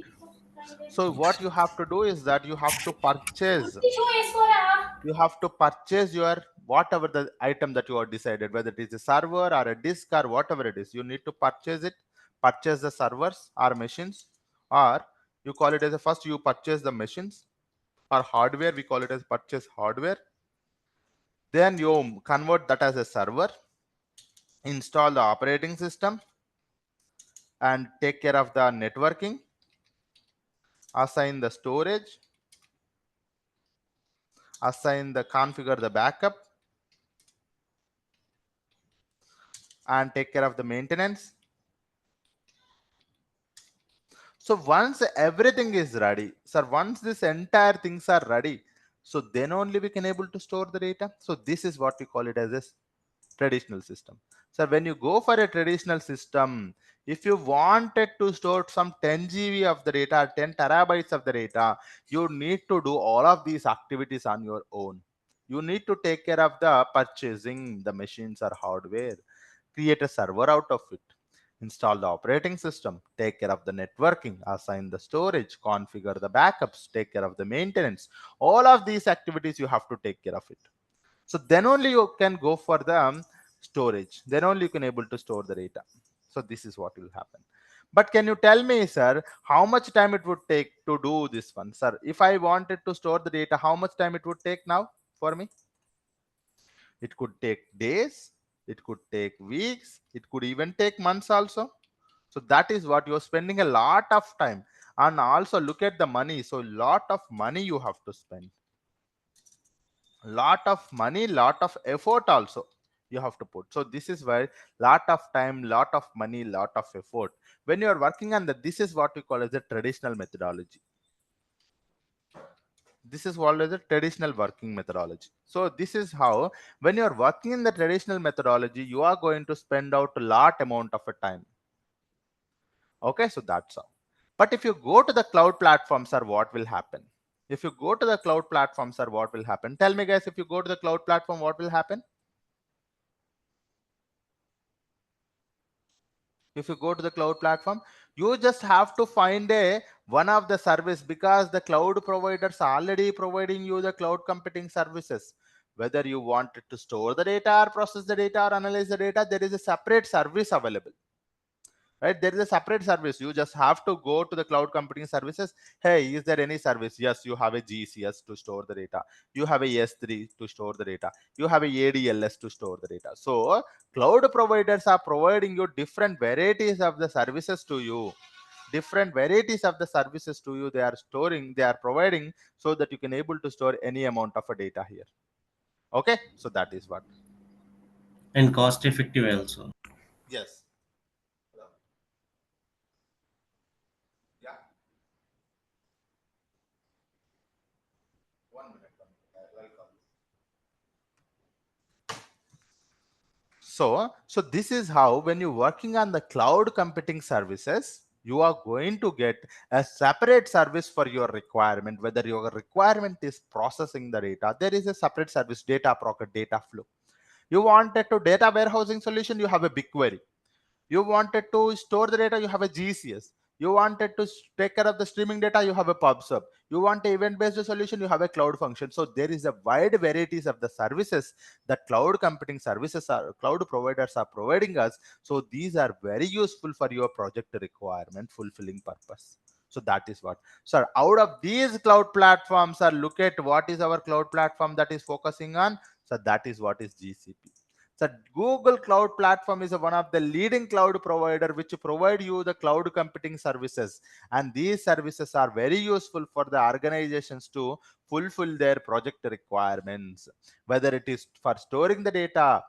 So what you have to do is that you have to purchase your whatever the item that you are decided, whether it is a server or a disk or whatever it is, you need to purchase it. Purchase the servers or machines, or you call it as a, first you purchase the machines or hardware, we call it as purchase hardware. Then you convert that as a server, install the operating system, and take care of the networking, assign the storage, assign the configure the backup, and take care of the maintenance. So once everything is ready, sir, once this entire things are ready, so then only we can able to store the data. So this is what we call it as a traditional system. So when you go for a traditional system, if you wanted to store some 10 GB of the data, 10 terabytes of the data, you need to do all of these activities on your own. You need to take care of the purchasing the machines or hardware, create a server out of it, install the operating system, take care of the networking, assign the storage, configure the backups, take care of the maintenance. All of these activities you have to take care of it. So then only you can go for the storage. Then only you can able to store the data. So this is what will happen. But can you tell me, sir, how much time it would take to do this one, sir? If I wanted to store the data, how much time it would take now for me? It could take days, it could take weeks, it could even take months also. So that is what you're spending a lot of time. And also look at the money. So lot of money you have to spend. Lot of money, lot of effort also you have to put. So this is why lot of time, lot of money, lot of effort. When you are working on that, this is what we call as a traditional methodology. This is called as a traditional working methodology. So this is how, when you are working in the traditional methodology, you are going to spend out a lot amount of a time. Okay, so that's how. But if you go to the cloud platforms, sir, what will happen? If you go to the cloud platforms, sir, what will happen? Tell me, guys, if you go to the cloud platform, what will happen? If you go to the cloud platform, you just have to find a one of the service, because the cloud providers are already providing you the cloud computing services. Whether you wanted to store the data or process the data or analyze the data, there is a separate service available, right? There is a separate service. You just have to go to the cloud computing services. Hey, is there any service? Yes, you have a GCS to store the data, you have a S3 to store the data, you have a ADLS to store the data. So cloud providers are providing you different varieties of the services to you, different varieties of the services to you. They are storing, they are providing, so that you can able to store any amount of a data here. Okay, so that is what. And cost effective also. Yes. Yeah. 1 minute. Welcome. So this is how, when you're working on the cloud computing services, you are going to get a separate service for your requirement. Whether your requirement is processing the data, there is a separate service, data pocket, data flow. You wanted to data warehousing solution, you have a BigQuery. You wanted to store the data, you have a GCS. You wanted to take care of the streaming data, you have a pub sub. You want an event-based solution, you have a cloud function. So there is a wide varieties of the services that cloud computing services are cloud providers are providing us. So these are very useful for your project requirement fulfilling purpose. So that is what. So out of these cloud platforms, look at what is our cloud platform that is focusing on. So that is what is GCP. So Google Cloud Platform is one of the leading cloud provider which provide you the cloud computing services, and these services are very useful for the organizations to fulfill their project requirements, whether it is for storing the data,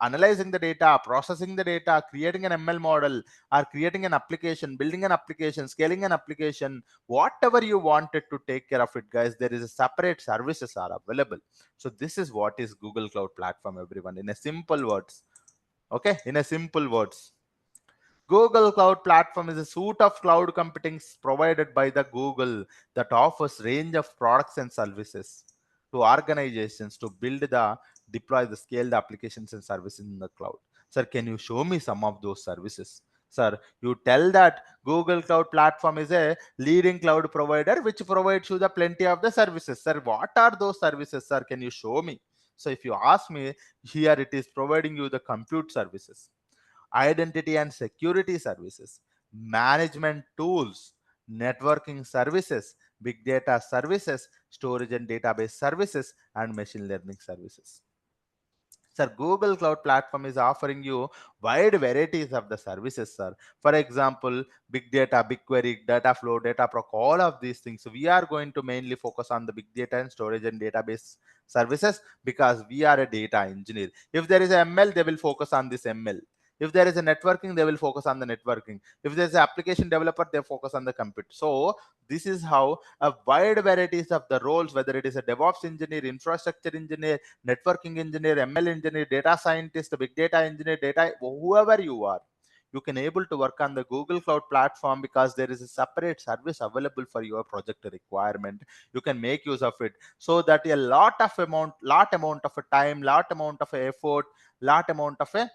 analyzing the data, processing the data, creating an ML model, or creating an application, building an application, scaling an application, whatever you wanted to take care of it, guys, there is a separate services are available. So this is what is Google Cloud Platform, everyone, in a simple words. Okay, in a simple words. Google Cloud Platform is a suite of cloud computing provided by the Google that offers range of products and services to organizations to build the, deploy the, scale the applications and services in the cloud. Sir, can you show me some of those services? Sir, you tell that Google Cloud Platform is a leading cloud provider which provides you the plenty of the services. Sir, what are those services, sir? Can you show me? So if you ask me, here it is providing you the compute services, identity and security services, management tools, networking services, big data services, storage and database services, and machine learning services. Sir, Google Cloud Platform is offering you wide varieties of the services, sir. For example, big data, BigQuery, data flow, data proc, all of these things. So we are going to mainly focus on the big data and storage and database services because we are a data engineer. If there is a ML, they will focus on this ML. If there is a networking, they will focus on the networking. If there's an application developer, they focus on the compute. So this is how a wide varieties of the roles, whether it is a DevOps engineer, infrastructure engineer, networking engineer, ML engineer, data scientist, big data engineer, data, whoever you are, you can able to work on the Google Cloud Platform because there is a separate service available for your project requirement. You can make use of it so that a lot amount of a time, lot amount of a effort, lot amount of a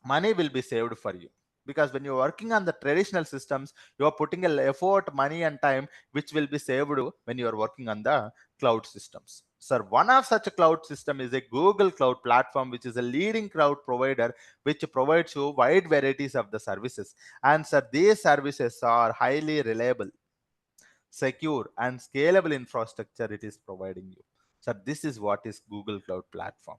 money will be saved for you, because when you're working on the traditional systems, you are putting a effort, money and time which will be saved when you are working on the cloud systems. Sir, one of such a cloud system is a Google Cloud Platform, which is a leading cloud provider which provides you wide varieties of the services. And sir, these services are highly reliable, secure and scalable infrastructure it is providing you. Sir, this is what is Google Cloud Platform.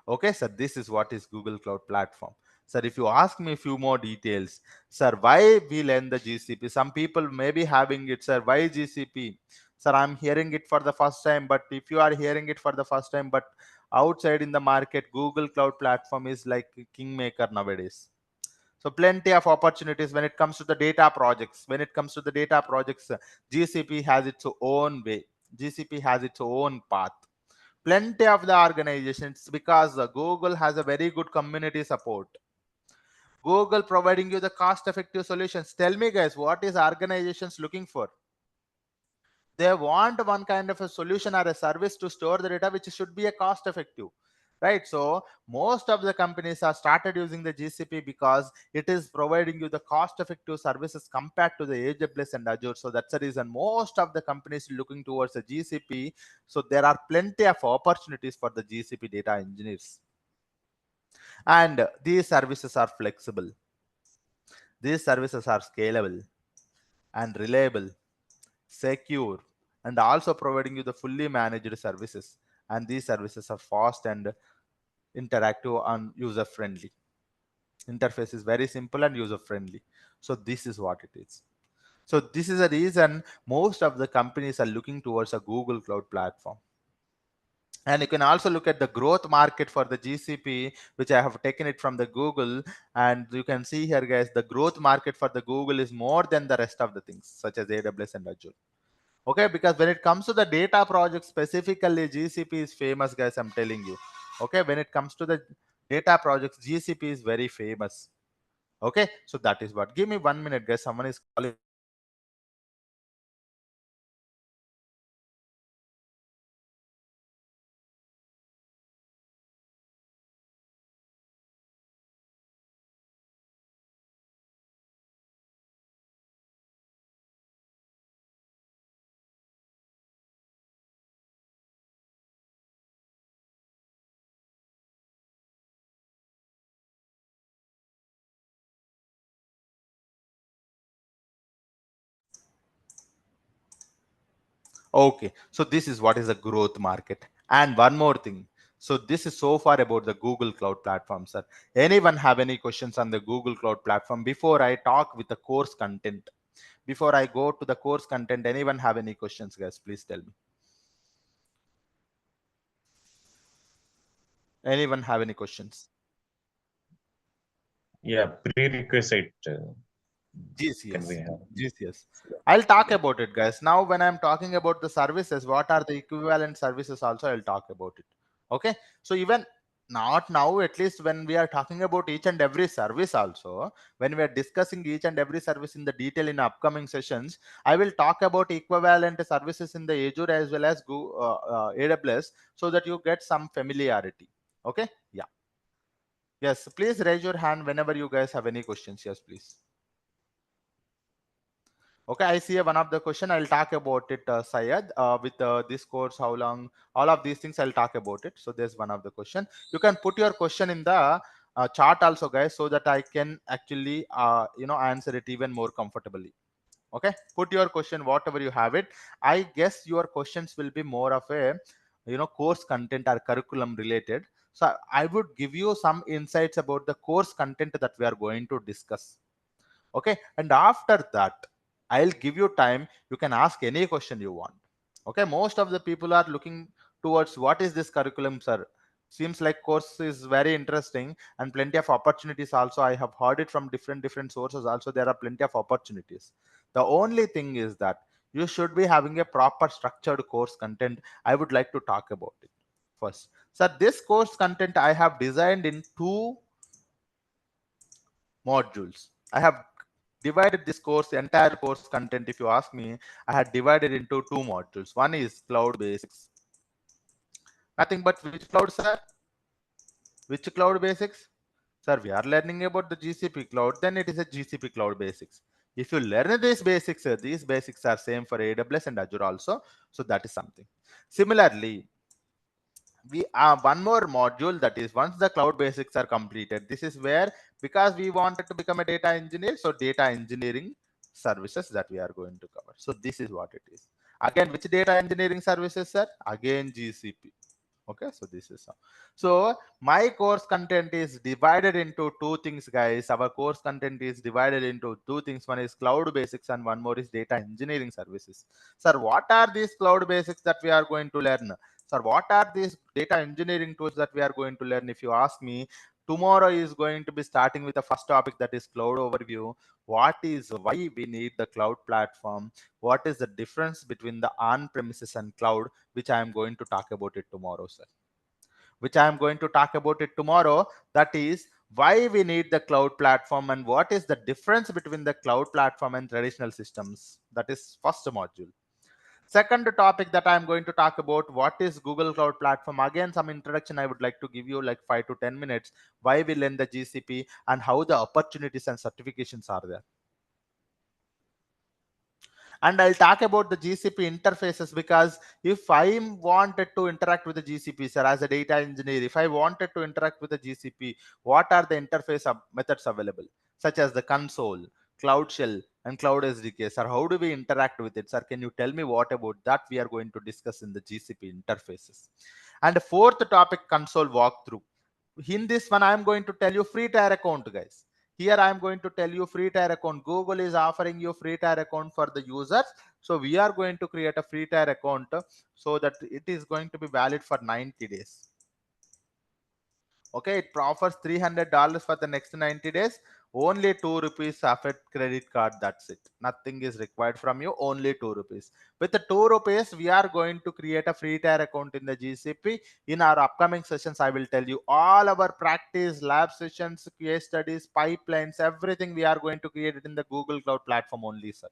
Okay, sir, this is what is Google Cloud Platform. Sir, if you ask me a few more details, sir, why we learn the GCP? Some people may be having it, sir, why GCP? Sir, I'm hearing it for the first time, but if you are hearing it for the first time, but outside in the market, Google Cloud Platform is like kingmaker nowadays. So plenty of opportunities when it comes to the data projects. When it comes to the data projects, GCP has its own way. GCP has its own path. Plenty of the organizations, because Google has a very good community support. Google providing you the cost effective solutions. Tell me guys, what is organizations looking for? They want one kind of a solution or a service to store the data which should be a cost effective, right? So most of the companies are started using the GCP because it is providing you the cost effective services compared to the AWS and Azure. So that's the reason most of the companies looking towards the GCP. So there are plenty of opportunities for the GCP data engineers, and these services are flexible, these services are scalable and reliable, secure, and also providing you the fully managed services. And these services are fast and interactive and user friendly. Interface is very simple and user friendly. So this is what it is. So this is a reason most of the companies are looking towards a Google Cloud Platform. And you can also look at the growth market for the GCP, which I have taken it from the Google. And you can see here, guys, the growth market for the Google is more than the rest of the things, such as AWS and Azure. Okay, because when it comes to the data project specifically, GCP is famous, guys, I'm telling you. Okay, when it comes to the data projects, GCP is very famous. Okay, so that is what. Give me 1 minute, guys, someone is calling. Okay, so this is what is a growth market. And one more thing. So this is so far about the Google Cloud Platform, sir. Anyone have any questions on the Google Cloud Platform before I talk with the course content? Before I go to the course content, anyone have any questions, guys? Please tell me. Anyone have any questions? Yeah, prerequisite can we GCS. have? GCS. I'll talk about it, guys. Now, when I'm talking about the services, what are the equivalent services also, I'll talk about it. Okay. So even not now, at least when we are talking about each and every service also, when we are discussing each and every service in the detail in upcoming sessions, I will talk about equivalent services in the Azure as well as AWS so that you get some familiarity. Okay. Yeah. Yes. Please raise your hand whenever you guys have any questions. Yes, please. Okay, I see one of the question. I'll talk about it, Syed. With this course, how long? All of these things, I'll talk about it. So there's one of the question. You can put your question in the chart also, guys, so that I can actually, answer it even more comfortably. Okay, put your question, whatever you have it. I guess your questions will be more of a, course content or curriculum related. So I would give you some insights about the course content that we are going to discuss. Okay, and after that I'll give you time, you can ask any question you want. Okay, most of the people are looking towards what is this curriculum, sir. Seems like course is very interesting and plenty of opportunities also. I have heard it from different sources also. There are plenty of opportunities. The only thing is that you should be having a proper structured course content. I would like to talk about it first. So this course content I have designed in two modules. I have divided this course, entire course content, if you ask me, I had divided into two modules. One is cloud basics. Nothing but which cloud, sir? Which cloud basics? Sir, we are learning about the GCP cloud, then it is a GCP cloud basics. If you learn these basics are same for AWS and Azure also. So that is something. Similarly, we have one more module, that is once the cloud basics are completed, this is where, because we wanted to become a data engineer, so data engineering services that we are going to cover. So this is what it is. Again, which data engineering services, sir? Again, GCP. Okay, so this is how. So my course content is divided into two things, guys. Our course content is divided into two things. One is cloud basics and one more is data engineering services. Sir, what are these cloud basics that we are going to learn? Sir, what are these data engineering tools that we are going to learn? If you ask me, tomorrow is going to be starting with the first topic, that is cloud overview. What is, why we need the cloud platform? What is the difference between the on-premises and cloud, which I am going to talk about it tomorrow, sir. Which I am going to talk about it tomorrow. That is why we need the cloud platform and what is the difference between the cloud platform and traditional systems. That is first module. Second topic that I'm going to talk about, what is Google Cloud Platform? Again, some introduction I would like to give you, like 5 to 10 minutes, why we learn the GCP and how the opportunities and certifications are there. And I'll talk about the GCP interfaces, because if I wanted to interact with the GCP, sir, as a data engineer, if I wanted to interact with the GCP, what are the interface methods available, such as the console, Cloud Shell, and Cloud SDK, sir? How do we interact with it, sir? Can you tell me what about that we are going to discuss in the GCP interfaces? And the fourth topic, console walkthrough. In this one, I'm going to tell you free tier account, guys. Here I'm going to tell you free tier account. Google is offering you free tier account for the users. So we are going to create a free tier account so that it is going to be valid for 90 days. Okay, it offers $300 for the next 90 days. Only 2 rupees of a credit card. That's it. Nothing is required from you. Only 2 rupees. With the 2 rupees, we are going to create a free tier account in the GCP. In our upcoming sessions, I will tell you all our practice, lab sessions, case studies, pipelines, everything we are going to create it in the Google Cloud Platform only, sir.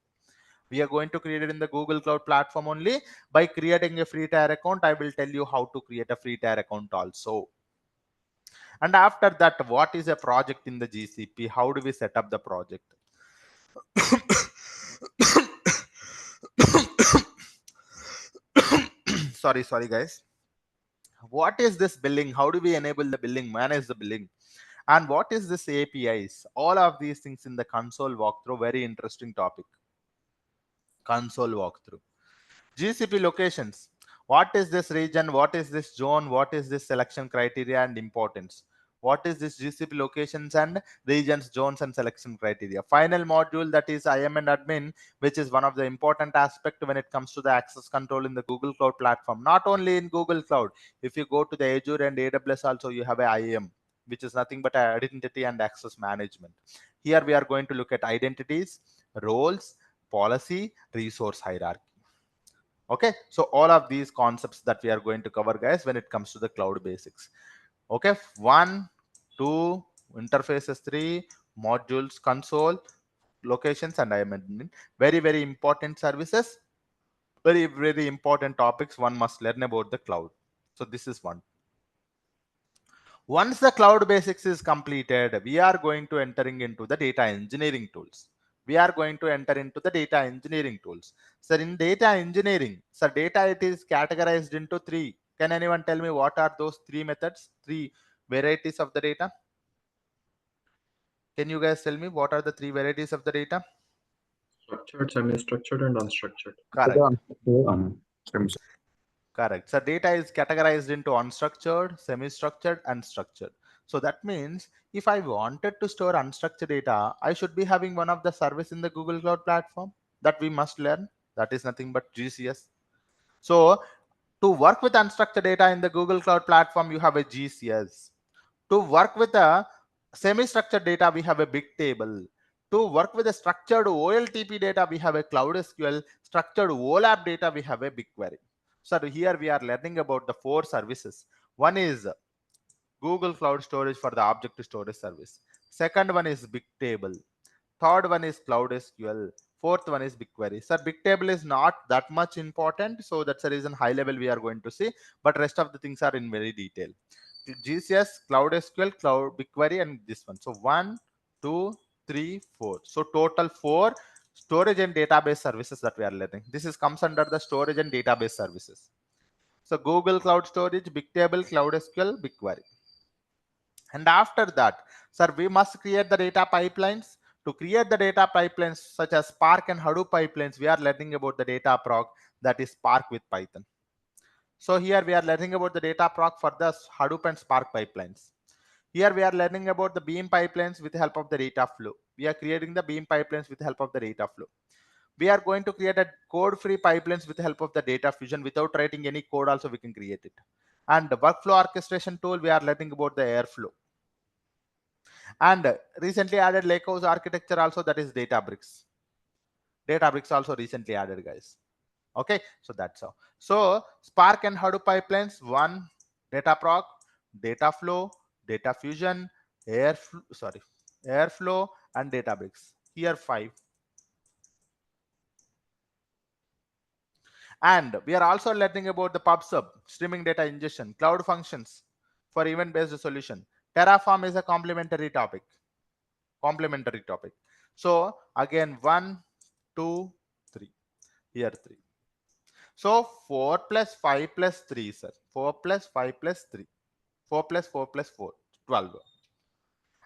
We are going to create it in the Google Cloud Platform only. By creating a free tier account, I will tell you how to create a free tier account also. And after that, what is a project in the GCP? How do we set up the project? Sorry, guys. What is this billing? How do we enable the billing, manage the billing? And what is this APIs? All of these things in the console walkthrough. Very interesting topic. Console walkthrough. GCP locations. What is this region? What is this zone? What is this selection criteria and importance? What is this GCP locations and regions, zones, and selection criteria? Final module, that is IAM and admin, which is one of the important aspect when it comes to the access control in the Google Cloud platform. Not only in Google Cloud, if you go to the Azure and AWS also, you have a IAM, which is nothing but identity and access management. Here we are going to look at identities, roles, policy, resource hierarchy. Okay, so all of these concepts that we are going to cover, guys, when it comes to the cloud basics. Okay, 1, 2, interfaces, 3, modules, console, locations, and IAM. Very, very important services. Very, very important topics one must learn about the cloud. So this is one. Once the cloud basics is completed, we are going to entering into the data engineering tools. We are going to enter into the data engineering tools. So in data engineering, so data, it is categorized into 3. Can anyone tell me what are those 3 methods, 3 varieties of the data? Can you guys tell me what are the 3 varieties of the data? Structured, semi-structured, and unstructured. Correct. Correct. So data is categorized into unstructured, semi-structured, and structured. So that means if I wanted to store unstructured data, I should be having one of the service in the Google Cloud platform that we must learn. That is nothing but GCS. So to work with unstructured data in the Google Cloud platform, you have a GCS. To work with a semi-structured data, we have a big table. To work with a structured OLTP data, we have a Cloud SQL. Structured OLAP data, we have a BigQuery. So here we are learning about the 4 services. One is Google Cloud Storage for the object storage service. Second one is Bigtable. Third one is Cloud SQL. Fourth one is BigQuery. So Bigtable is not that much important. So that's the reason high level we are going to see. But rest of the things are in very detail. GCS, Cloud SQL, Cloud BigQuery, and this one. So 1, 2, 3, 4. So total 4 storage and database services that we are learning. This is comes under the storage and database services. So Google Cloud Storage, Bigtable, Cloud SQL, BigQuery. And after that, sir, we must create the data pipelines. To create the data pipelines such as Spark and Hadoop pipelines, we are learning about the data proc, that is Spark with Python. So here we are learning about the data proc for the Hadoop and Spark pipelines. Here we are learning about the Beam pipelines with the help of the data flow. We are creating the Beam pipelines with the help of the data flow. We are going to create a code-free pipelines with the help of the data fusion. Without writing any code also we can create it. And the workflow orchestration tool, we are learning about the Airflow. And recently added Lakehouse architecture also, that is Databricks. Databricks also recently added, guys. Okay, so that's how. So Spark and Hadoop pipelines, 1, data proc, data flow, data fusion, Airflow, and Databricks. Here 5. And we are also learning about the PubSub, streaming data ingestion, cloud functions for event-based solution. Terraform is a complementary topic. So again, 1, 2, 3. Here 3. So 4 plus 5 plus 3, sir. 4 plus 5 plus 3. 4 plus 4 plus 4, 12.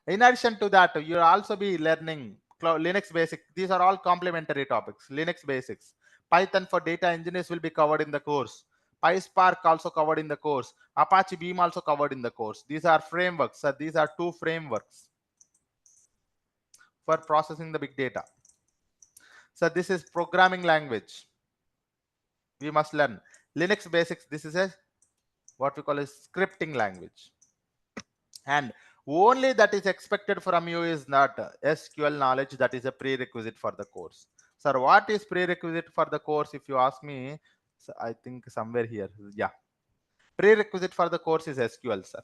In addition to that, you'll also be learning Linux basics. These are all complementary topics. Linux basics. Python for data engineers will be covered in the course. PySpark also covered in the course. Apache Beam also covered in the course. These are frameworks. So these are 2 frameworks for processing the big data. So this is programming language. We must learn Linux basics. This is a what we call a scripting language. And only that is expected from you is not SQL knowledge. That is a prerequisite for the course. Sir, what is prerequisite for the course? If you ask me, so I think somewhere here. Yeah. Prerequisite for the course is SQL, sir.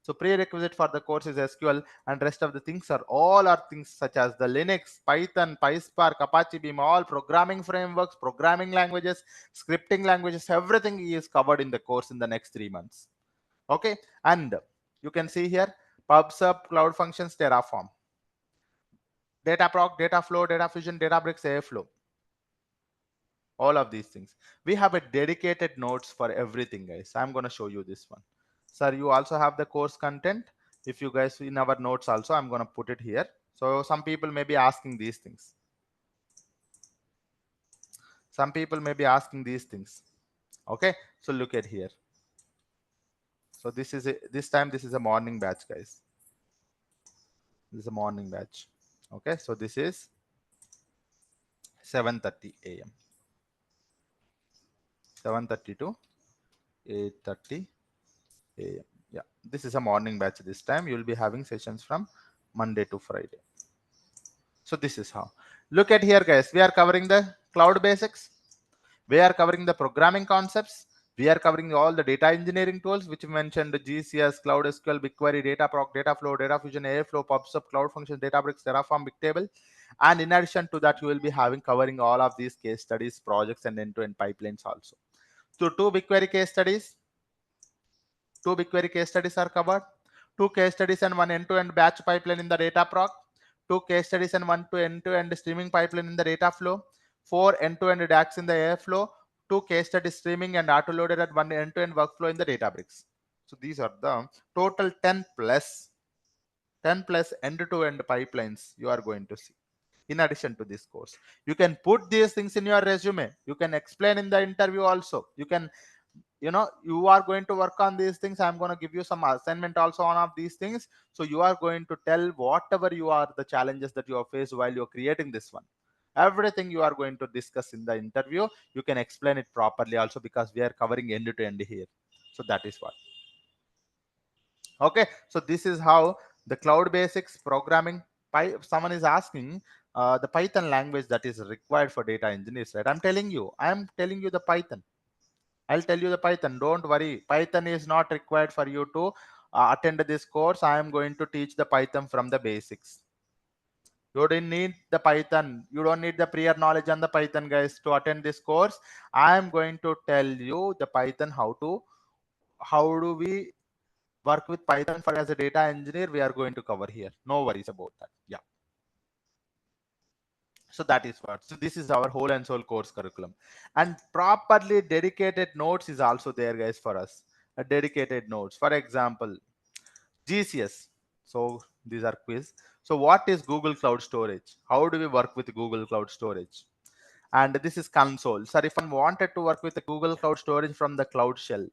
So prerequisite for the course is SQL, and rest of the things are all are things such as the Linux, Python, PySpark, Apache Beam, all programming frameworks, programming languages, scripting languages, everything is covered in the course in the next 3 months. Okay, and you can see here PubSub, Cloud Functions, Terraform, Dataproc, Data Flow, Data Fusion, Databricks, Airflow. All of these things. We have a dedicated notes for everything, guys. I'm going to show you this one. Sir, you also have the course content. If you guys in our notes also, I'm going to put it here. So some people may be asking these things. Some people may be asking these things. Okay, so look at here. So this is this time this is a morning batch, guys. This is a morning batch. Okay, so this is 7:30 a.m. 7:30 to 8:30 a.m. Yeah, this is a morning batch. This time you will be having sessions from Monday to Friday. So this is how. Look at here, guys. We are covering the cloud basics. We are covering the programming concepts. We are covering all the data engineering tools, which we mentioned: GCS, Cloud SQL, BigQuery, Dataproc, Dataflow, Data Fusion, Airflow, PubSub, Cloud Functions, Databricks, Terraform, Bigtable. And in addition to that, you will be having covering all of these case studies, projects, and end-to-end pipelines also. So two BigQuery case studies. Two BigQuery case studies are covered. Two case studies and one end-to-end batch pipeline in the Dataproc. Two case studies and one end-to-end streaming pipeline in the Dataflow. Four end-to-end DAX in the Airflow. Two case studies streaming and auto-loaded at one end-to-end workflow in the Databricks. So these are the total 10 plus end-to-end pipelines you are going to see. In addition to this course, you can put these things in your resume. You can explain in the interview also. You can, you are going to work on these things. I'm going to give you some assignment also on of these things. So you are going to tell whatever you are, the challenges that you have faced while you're creating this one. Everything you are going to discuss in the interview, you can explain it properly also, because we are covering end to end here. So that is what. Okay, so this is how the cloud basics programming. Someone is asking the Python language that is required for data engineers, right? I'm telling you the Python. I'll tell you the Python. Don't worry. Python is not required for you to attend this course. I am going to teach the Python from the basics. You didn't need the Python. You don't need the prior knowledge on the Python, guys, to attend this course. I am going to tell you the Python how do we work with Python for as a data engineer. We are going to cover here. No worries about that. Yeah. So that is what. So this is our whole and soul course curriculum, and properly dedicated notes is also there, guys, for us. A dedicated notes. For example, GCS. So these are quiz. So what is Google Cloud Storage? How do we work with Google Cloud Storage? And this is console. Sir, if I wanted to work with the Google Cloud Storage from the Cloud Shell,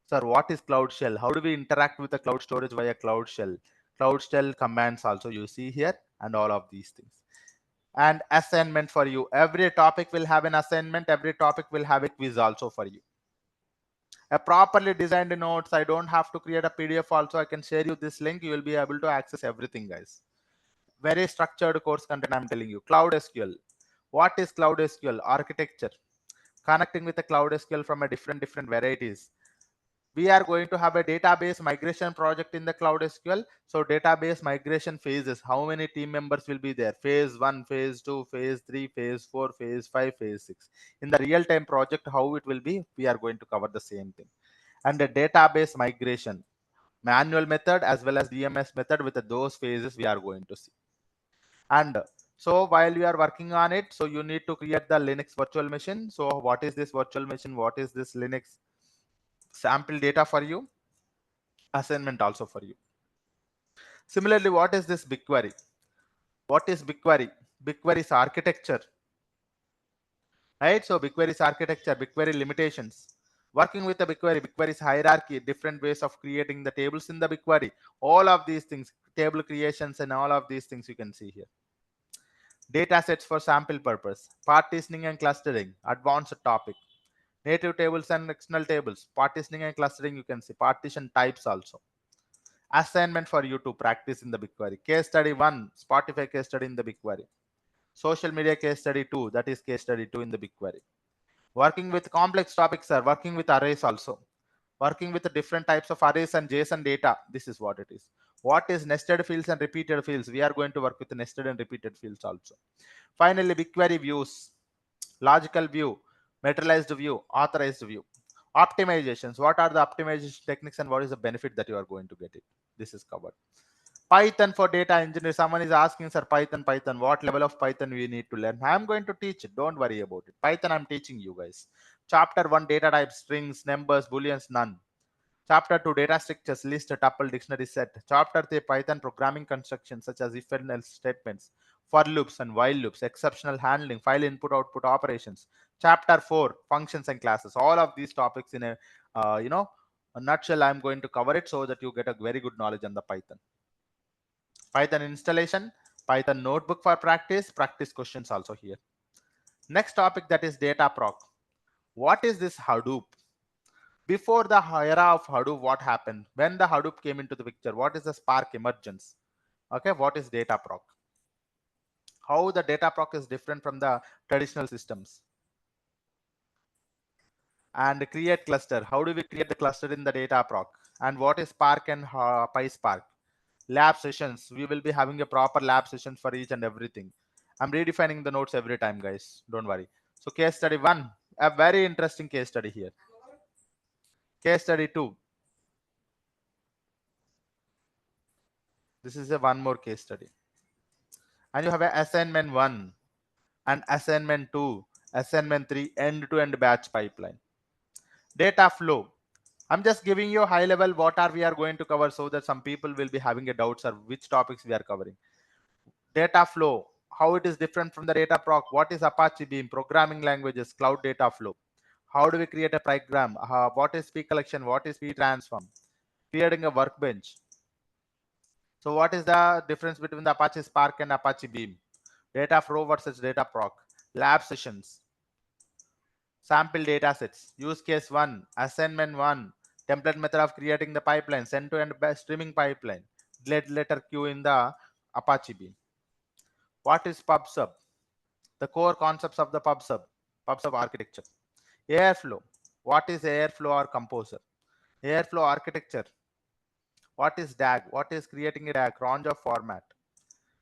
sir, what is Cloud Shell? How do we interact with the Cloud Storage via Cloud Shell? Cloud Shell commands also you see here, and all of these things. And assignment for you. Every topic will have an assignment. Every topic will have a quiz also for you. A properly designed notes. I don't have to create a PDF also. I can share you this link. You will be able to access everything, guys. Very structured course content, I'm telling you. Cloud SQL. What is Cloud SQL? Architecture. Connecting with the Cloud SQL from a different varieties. We are going to have a database migration project in the Cloud SQL. So database migration phases, how many team members will be there? Phase 1, phase 2, phase 3, phase 4, phase 5, phase 6. In the real-time project, how it will be, we are going to cover the same thing. And the database migration, manual method as well as DMS method, with those phases we are going to see. And so while you are working on it, so you need to create the Linux virtual machine. So what is this virtual machine? What is this Linux? Sample data for you, assignment also for you. Similarly, what is this BigQuery? What is BigQuery? BigQuery's architecture, right? So BigQuery's architecture, BigQuery limitations. Working with the BigQuery's hierarchy, different ways of creating the tables in the BigQuery. All of these things, table creations and all of these things you can see here. Data sets for sample purpose, partitioning and clustering, advanced topic. Native tables and external tables, partitioning and clustering, you can see partition types also. Assignment for you to practice in the BigQuery. Case study 1, Spotify case study in the BigQuery. Social media case study 2, that is case study 2 in the BigQuery. Working with complex topics, sir, working with arrays also. Working with the different types of arrays and JSON data, this is what it is. What is nested fields and repeated fields? We are going to work with the nested and repeated fields also. Finally, BigQuery views, logical view, materialized view, authorized view. Optimizations, what are the optimization techniques and what is the benefit that you are going to get it? This is covered. Python for data engineer. Someone is asking, sir, Python, what level of Python we need to learn? I'm going to teach it. Don't worry about it. Python, I'm teaching you guys. Chapter 1, data types, strings, numbers, booleans, none. Chapter 2, data structures, list, tuple, dictionary set. Chapter 3, Python programming constructions such as if and else statements. for loops and while loops, exceptional handling, file input output operations. Chapter 4, functions and classes. All of these topics in a a nutshell, I'm going to cover it so that you get a very good knowledge on the Python. Python installation, Python notebook for practice questions also here. Next topic, that is data proc. What is this Hadoop? Before the era of Hadoop, what happened? When the Hadoop came into the picture, what is the Spark emergence? Okay, what is data proc? How the data proc is different from the traditional systems? And create cluster. How do we create the cluster in the data proc? And what is Spark and PySpark? Lab sessions. We will be having a proper lab session for each and everything. I'm redefining the notes every time, guys. Don't worry. So case study 1, a very interesting case study here. Case study 2. This is a one more case study. And you have a assignment 1 and assignment 2, assignment 3, end-to-end batch pipeline. Data flow. I'm just giving you high level what are we are going to cover so that some people will be having a doubts or which topics we are covering. Data flow, how it is different from the data proc, what is Apache Beam, programming languages, cloud data flow. How do we create a program? What is P collection? What is P transform? Creating a workbench. So what is the difference between the Apache Spark and Apache Beam? Data flow versus data proc. Lab sessions. Sample data sets. Use case 1, assignment 1, template method of creating the pipeline, end-to-end streaming pipeline, letter queue in the Apache Beam. What is PubSub? The core concepts of the PubSub architecture. Airflow. What is Airflow or Composer? Airflow architecture. What is DAG? What is creating a DAG? Range of format.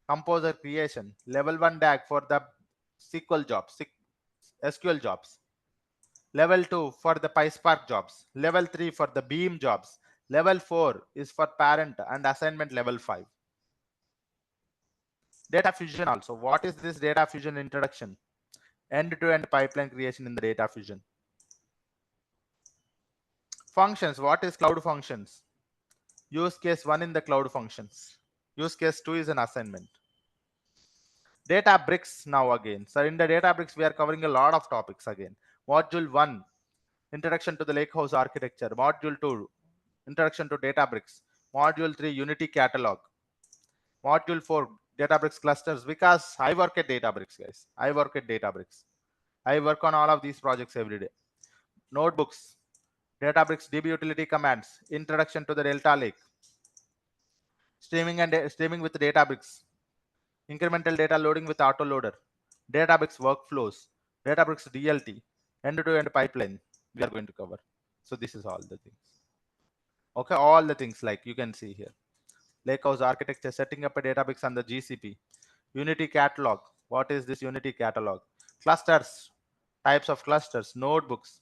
Composer creation. Level 1 DAG for the SQL jobs, SQL jobs. Level 2 for the PySpark jobs. Level 3 for the Beam jobs. Level 4 is for parent and assignment level 5. Data fusion also. What is this data fusion introduction? End-to-end pipeline creation in the data fusion. Functions. What is cloud functions? Use case 1 in the cloud functions. Use case 2 is an assignment. Databricks now again. So in the Databricks, we are covering a lot of topics again. Module 1, introduction to the lakehouse architecture. Module 2, introduction to Databricks. Module 3, Unity catalog. Module 4, Databricks clusters, because I work at Databricks, guys. I work at Databricks. I work on all of these projects every day. Notebooks, Databricks DB utility commands, introduction to the Delta Lake, streaming with Databricks, incremental data loading with autoloader, Databricks workflows, Databricks DLT, end-to-end pipeline we are going to cover. So this is all the things. Okay, all the things like you can see here. Lakehouse architecture, setting up a Databricks on the GCP, Unity catalog. What is this Unity catalog? Clusters, types of clusters, notebooks,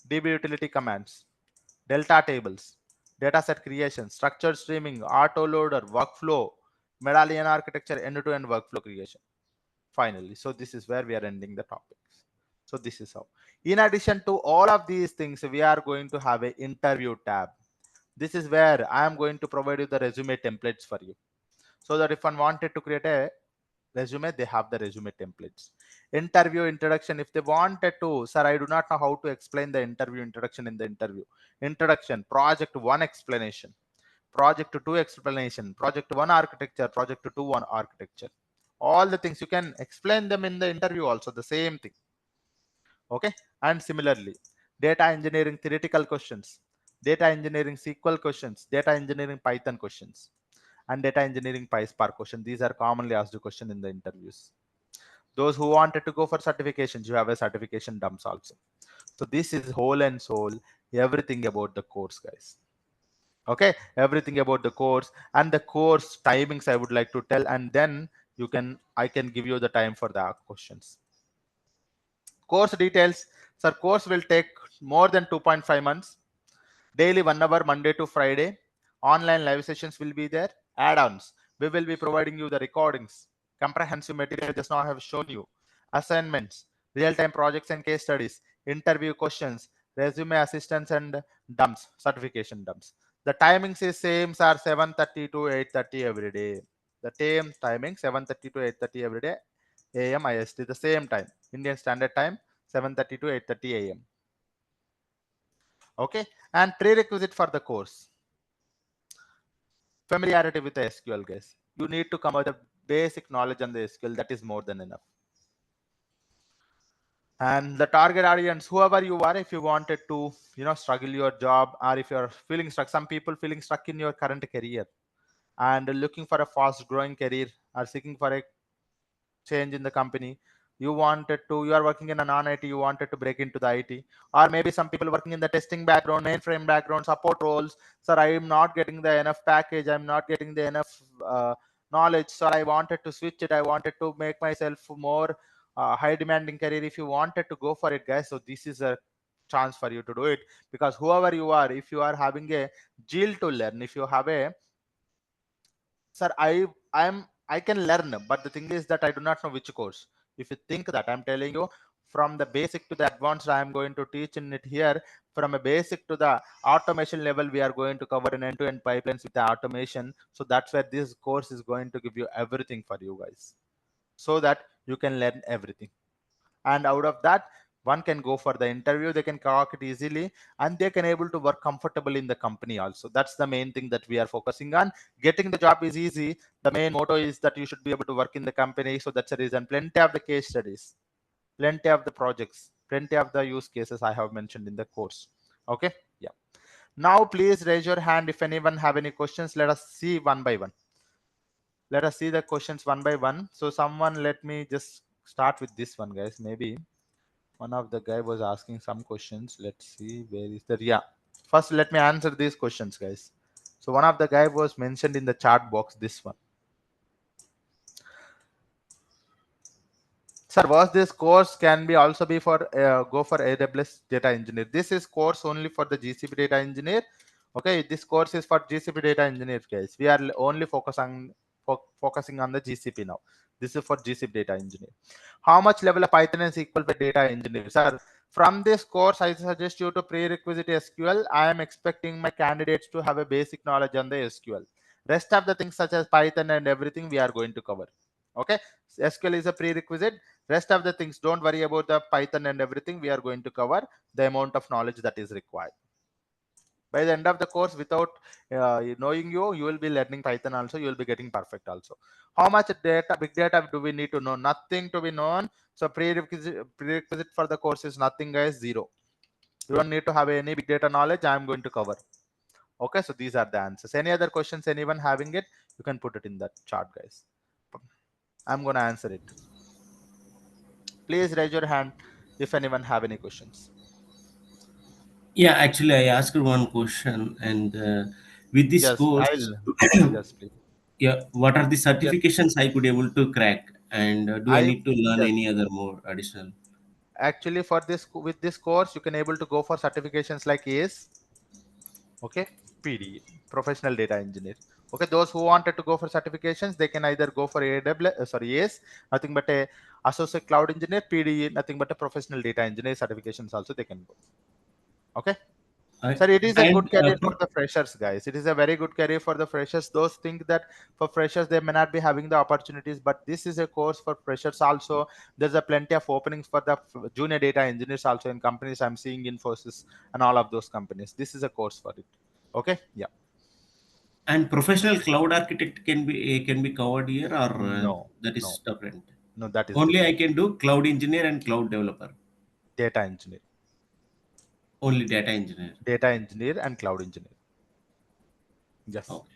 DB utility commands, delta tables, dataset creation, structured streaming, autoloader, workflow, medallion architecture, end-to-end workflow creation. Finally, so this is where we are ending the topics. So this is how. In addition to all of these things, we are going to have an interview tab. This is where I am going to provide you the resume templates for you, so that if one wanted to create a resume, they have the resume templates. Interview introduction, if they wanted to, sir, I do not know how to explain the interview introduction in the interview. Introduction, project 1 explanation, project 2 explanation, project 1 architecture, project 2 1 architecture. All the things you can explain them in the interview also, the same thing. Okay, and similarly, data engineering theoretical questions, data engineering SQL questions, data engineering Python questions, and data engineering PySpark question. These are commonly asked questions in the interviews. Those who wanted to go for certifications, you have a certification dumps also. So this is whole and soul, everything about the course, guys. Okay, everything about the course and the course timings I would like to tell, and then I can give you the time for the questions. Course details. Sir, course will take more than 2.5 months. Daily 1 hour, Monday to Friday. Online live sessions will be there. Add-ons. We will be providing you the recordings. Comprehensive material just now I have shown you. Assignments. Real-time projects and case studies. Interview questions. Resume assistance and dumps. Certification dumps. The timings is same, sir, 7:30 to 8:30 every day. The same timing, 7:30 to 8:30 every day, AM IST, the same time, Indian Standard Time, 7:30 to 8:30 AM. Okay, and prerequisite for the course, familiarity with the SQL, guys. You need to come with a basic knowledge on the SQL. That is more than enough. And the target audience, whoever you are, if you wanted to, struggle your job, or if you're feeling stuck, some people feeling stuck in your current career and looking for a fast growing career or seeking for a change in the company, you are working in a non-IT, you wanted to break into the IT, or maybe some people working in the testing background, mainframe background, support roles. Sir, I am not getting the enough package, I'm not getting the enough knowledge, so I wanted to switch it, I wanted to make myself more high demanding career. If you wanted to go for it, guys, so this is a chance for you to do it. Because whoever you are, if you are having a zeal to learn, if you have a, sir, I can learn, but the thing is that I do not know which course. If you think that I'm telling you from the basic to the advanced, I am going to teach in it here. From a basic to the automation level, we are going to cover an end-to-end pipelines with the automation. So that's where this course is going to give you everything for you guys, so that you can learn everything. And out of that, one can go for the interview, they can crack it easily, and they can able to work comfortable in the company also. That's the main thing that we are focusing on. Getting the job is easy. The main motto is that you should be able to work in the company. So that's the reason. Plenty of the case studies, plenty of the projects, plenty of the use cases I have mentioned in the course. Okay, yeah. Now please raise your hand if anyone have any questions. Let us see one by one. Let us see the questions one by one. So someone, let me just start with this one, guys. Maybe one of the guy was asking some questions. Let's see, where is that? Yeah, first let me answer these questions, guys. So one of the guy was mentioned in the chat box, this one. Sir, was this course can be also be for go for AWS data engineer? This is course only for the GCP data engineer. Okay, this course is for GCP data engineer, guys. We are only focusing on the GCP now. This is for GCP data engineer. How much level of Python is equal for data engineer? Sir, from this course, I suggest you to prerequisite SQL. I am expecting my candidates to have a basic knowledge on the SQL. Rest of the things such as Python and everything we are going to cover. Okay, SQL is a prerequisite. Rest of the things, don't worry about the Python and everything. We are going to cover the amount of knowledge that is required. By the end of the course, without knowing you will be learning Python also. You will be getting perfect also. How much data, big data do we need to know? Nothing to be known. So prerequisite for the course is nothing, guys. Zero. You don't need to have any big data knowledge. I am going to cover. Okay, so these are the answers. Any other questions? Anyone having it? You can put it in that chart, guys. I'm going to answer it. Please raise your hand if anyone have any questions. Yeah, actually, I asked one question, and with this Yes, course, I'll. Yes, please. yeah, what are the Yes, certifications I could able to crack, and do I I. need to learn Yes, any other more additional? actually, for this with this course, you can able to go for certifications like ACE. Okay, PD, Professional Data Engineer. Okay, those who wanted to go for certifications, they can either go for ACE, nothing but a Associate Cloud Engineer, PDE, nothing but a Professional Data Engineer certifications also they can go. Okay. I, Sir, it is a good and career for the freshers, guys. It is a very good career for the freshers. Those think that for freshers they may not be having the opportunities, but this is a course for freshers also. There's a plenty of openings for the junior data engineers also in companies. I'm seeing Infosys and all of those companies. This is a course for it. Okay, yeah. and professional cloud architect can be covered here, or No, that is no, different. no. That is Only I different. can do cloud engineer and cloud developer. Data engineer, Only data engineer. data engineer, and cloud engineer. Yes. Okay.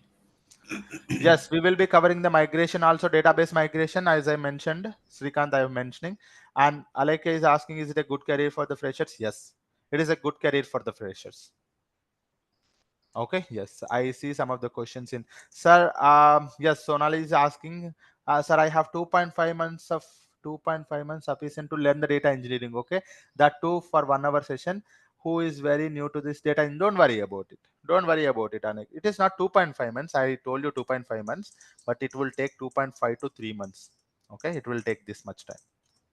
Yes, we will be covering the migration also, database migration, as I mentioned. Srikanth, I am mentioning. And Aleka is asking, is it a good career for the freshers? Yes, it is a good career for the freshers. Okay, yes, I see some of the questions in. Sir, yes, Sonali is asking, sir, I have 2.5 months sufficient to learn the data engineering. Okay, that too for 1 hour session. Who is very new to this data? And don't worry about it. Don't worry about it, Anik. It is not 2.5 months. I told you 2.5 months, but it will take 2.5 to 3 months. Okay, it will take this much time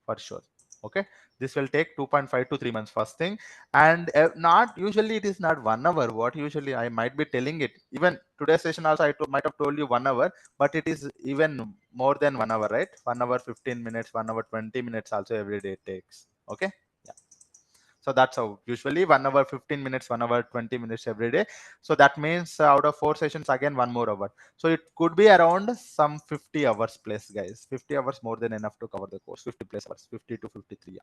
for sure. Okay, this will take 2.5 to 3 months first thing, and not usually it is not 1 hour. What usually I might be telling it, even today's session also might have told you 1 hour, but it is even more than 1 hour, right? 1 hour 15 minutes, 1 hour 20 minutes also every day it takes. Okay, yeah. So that's how usually 1 hour 15 minutes, 1 hour 20 minutes every day. So that means out of 4 sessions, again 1 more hour. So it could be around some 50 hours plus, guys. 50 hours more than enough to cover the course. 50 plus hours, 50 to 53, yeah.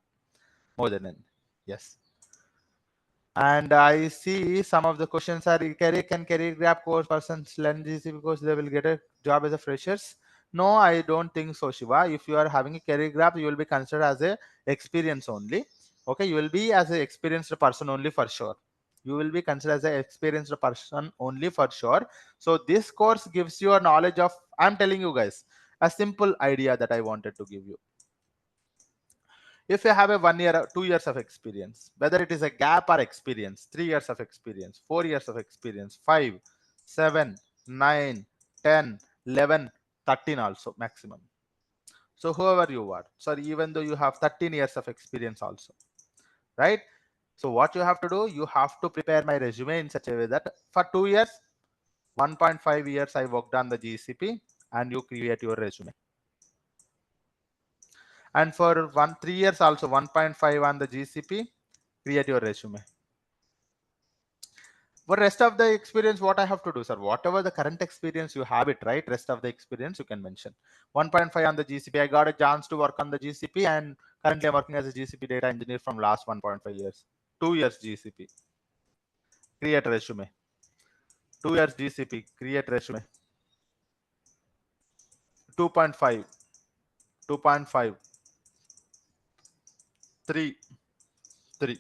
More than enough. Yes. And I see some of the questions are, can career gap course persons learn GCP because they will get a job as a freshers? No, I don't think so, Shiva. If you are having a career gap, you will be considered as a experience only. Okay, you will be as an experienced person only for sure. You will be considered as an experienced person only for sure. So this course gives you a knowledge of, I'm telling you guys, a simple idea that I wanted to give you. If you have a 1 year or 2 years of experience, whether it is a gap or experience, 3 years of experience, 4 years of experience, 5, 7, 9, 10, 11, 13 also maximum. So whoever you are, sorry, even though you have 13 years of experience also, right? So what you have to do, you have to prepare my resume in such a way that for 2 years, 1.5 years I worked on the GCP, and you create your resume. And for 3 years also 1.5 on the GCP, create your resume. For rest of the experience, what I have to do, sir? Whatever the current experience you have it, right? Rest of the experience you can mention. 1.5 on the GCP. I got a chance to work on the GCP, and currently I'm working as a GCP data engineer from last 1.5 years. 2 years GCP. Create resume. 2 years GCP. Create resume. 2.5. 2.5. 3. 3.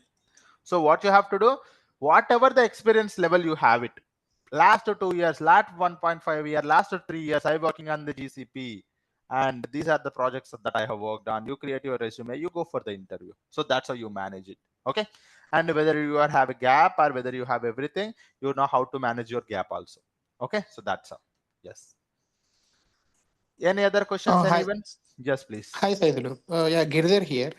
So what you have to do, whatever the experience level you have it, last 2 years, last 1.5 year, last 3 years, I'm working on the GCP, and these are the projects that I have worked on. You create your resume, you go for the interview. So that's how you manage it. Okay. And whether you have a gap or whether you have everything, you know how to manage your gap also. Okay. So that's how. Yes. Any other questions, Hi. anyone? Yes, please. Hi, Saidhul. Yeah, Girdhar here.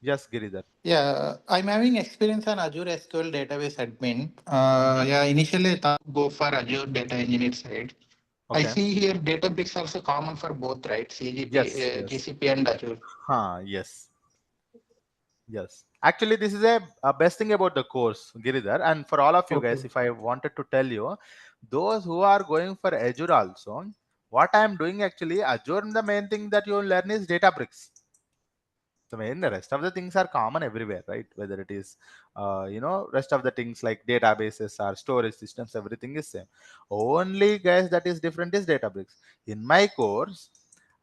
Yes, Giridhar. Yeah, I'm having experience on Azure SQL database admin. Mhm. Yeah, initially I thought go for Azure data engineer side. I Okay. see here Databricks also common for both, right? Yes, yes. GCP and Azure. Yes. Yes. Actually, this is a best thing about the course, Giridhar. And for all of you Okay. guys, if I wanted to tell you, those who are going for Azure also, what I am doing actually, Azure, the main thing that you learn is Databricks. The rest of the things are common everywhere, right? Whether it is rest of the things like databases or storage systems, everything is same. Only, guys, that is different is Databricks. In my course,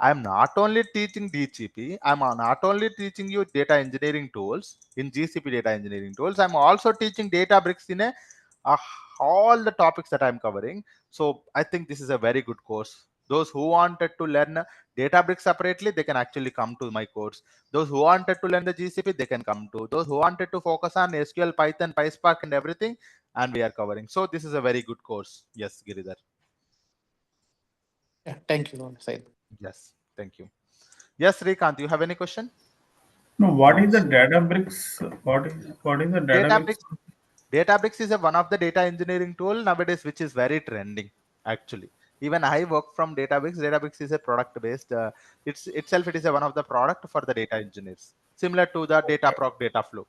I'm not only teaching DGP, I'm not only teaching you data engineering tools in GCP data engineering tools, I'm also teaching Databricks in a all the topics that I'm covering. So I think this is a very good course. Those who wanted to learn Databricks separately, they can actually come to my course. Those who wanted to learn the GCP, they can come to. Those who wanted to focus on SQL, Python, PySpark, and everything, and we are covering. So this is a very good course. Yes, Giridhar. Yeah, thank you, Said. Yes, thank you. Yes, Srikanth, you have any question? No, what is the Databricks? What is the Databricks? Databricks. Databricks is one of the data engineering tool nowadays, which is very trending. Actually, even I work from Databricks. Databricks is a product based. It is one of the product for the data engineers, similar to the data proc data flow.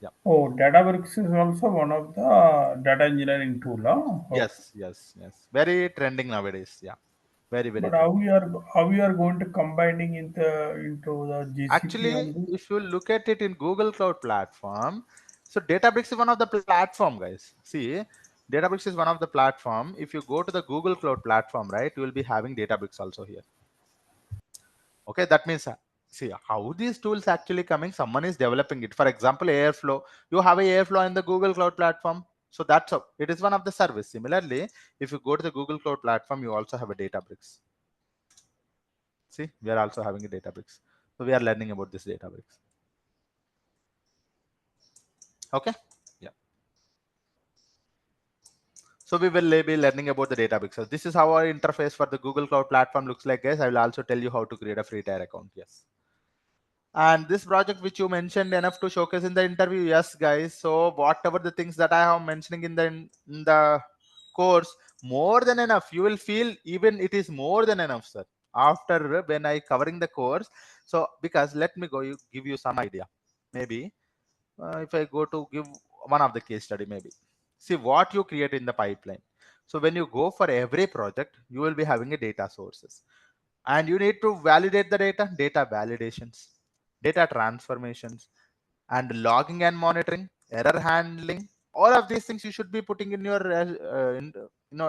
Yeah. Oh, Databricks is also one of the data engineering tool. Huh? Okay. Yes. Yes. Yes. Very trending nowadays. Yeah. Very very But trending. how we are going to combining into the GCP Actually, only? if you look at it in Google Cloud Platform, so Databricks is one of the platform, guys. See, Databricks is one of the platform. If you go to the Google Cloud Platform, right, you will be having Databricks also here. Okay, that means see how these tools actually coming. Someone is developing it. For example, Airflow. You have a Airflow in the Google Cloud Platform. So that's how it is one of the service. Similarly, if you go to the Google Cloud Platform, you also have a Databricks. See, we are also having a Databricks. So we are learning about this Databricks. Okay. Yeah. So we will be learning about the Databricks. So this is how our interface for the Google Cloud Platform looks like, guys. I will also tell you how to create a free tier account. Yes. And this project which you mentioned enough to showcase in the interview, yes guys. So whatever the things that I have mentioning in the course, more than enough. You will feel even it is more than enough, sir, after when I covering the course. So because let me give you some idea. Maybe if I go to give one of the case study, maybe see what you create in the pipeline. So when you go for every project, you will be having a data sources, and you need to validate the data validations, data transformations, and logging and monitoring, error handling. All of these things you should be putting in your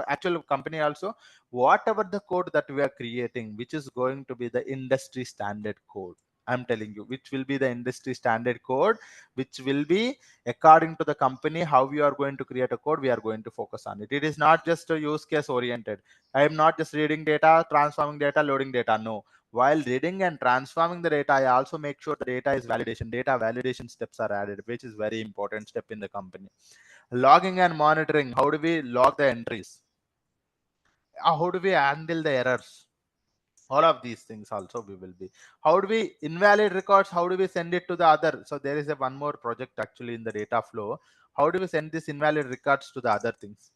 actual company also. Whatever the code that we are creating, which is going to be the industry standard code, I'm telling you, which will be the industry standard code, which will be according to the company how we are going to create a code. We are going to focus on it. It is not just a use case oriented. I am not just reading data, transforming data, loading data. No, while reading and transforming the data, I also make sure the data is validation. Data validation steps are added, which is very important step in the company. Logging and monitoring. How do we log the entries? How do we handle the errors? All of these things also we will be. How do we invalid records? How do we send it to the other? So there is a one more project actually in the data flow. How do we send this invalid records to the other things?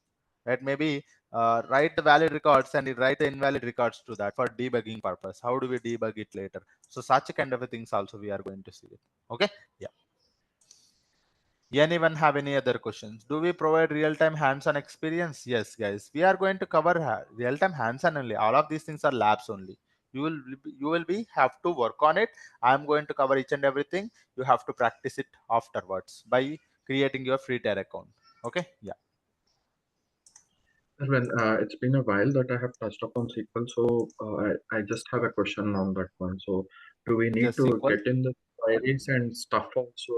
Right? Maybe write the valid records and write the invalid records to that for debugging purpose. How do we debug it later? So such kind of a things also we are going to see it. Okay. Yeah. Anyone have any other questions? Do we provide real-time hands-on experience? Yes, guys. We are going to cover real-time hands-on only. All of these things are labs only. You will be have to work on it. I'm going to cover each and everything. You have to practice it afterwards by creating your free tier account. Okay. Yeah. Well, it's been a while that I have touched upon SQL, so I just have a question on that one. So, do we need Just to SQL. get in the queries and stuff also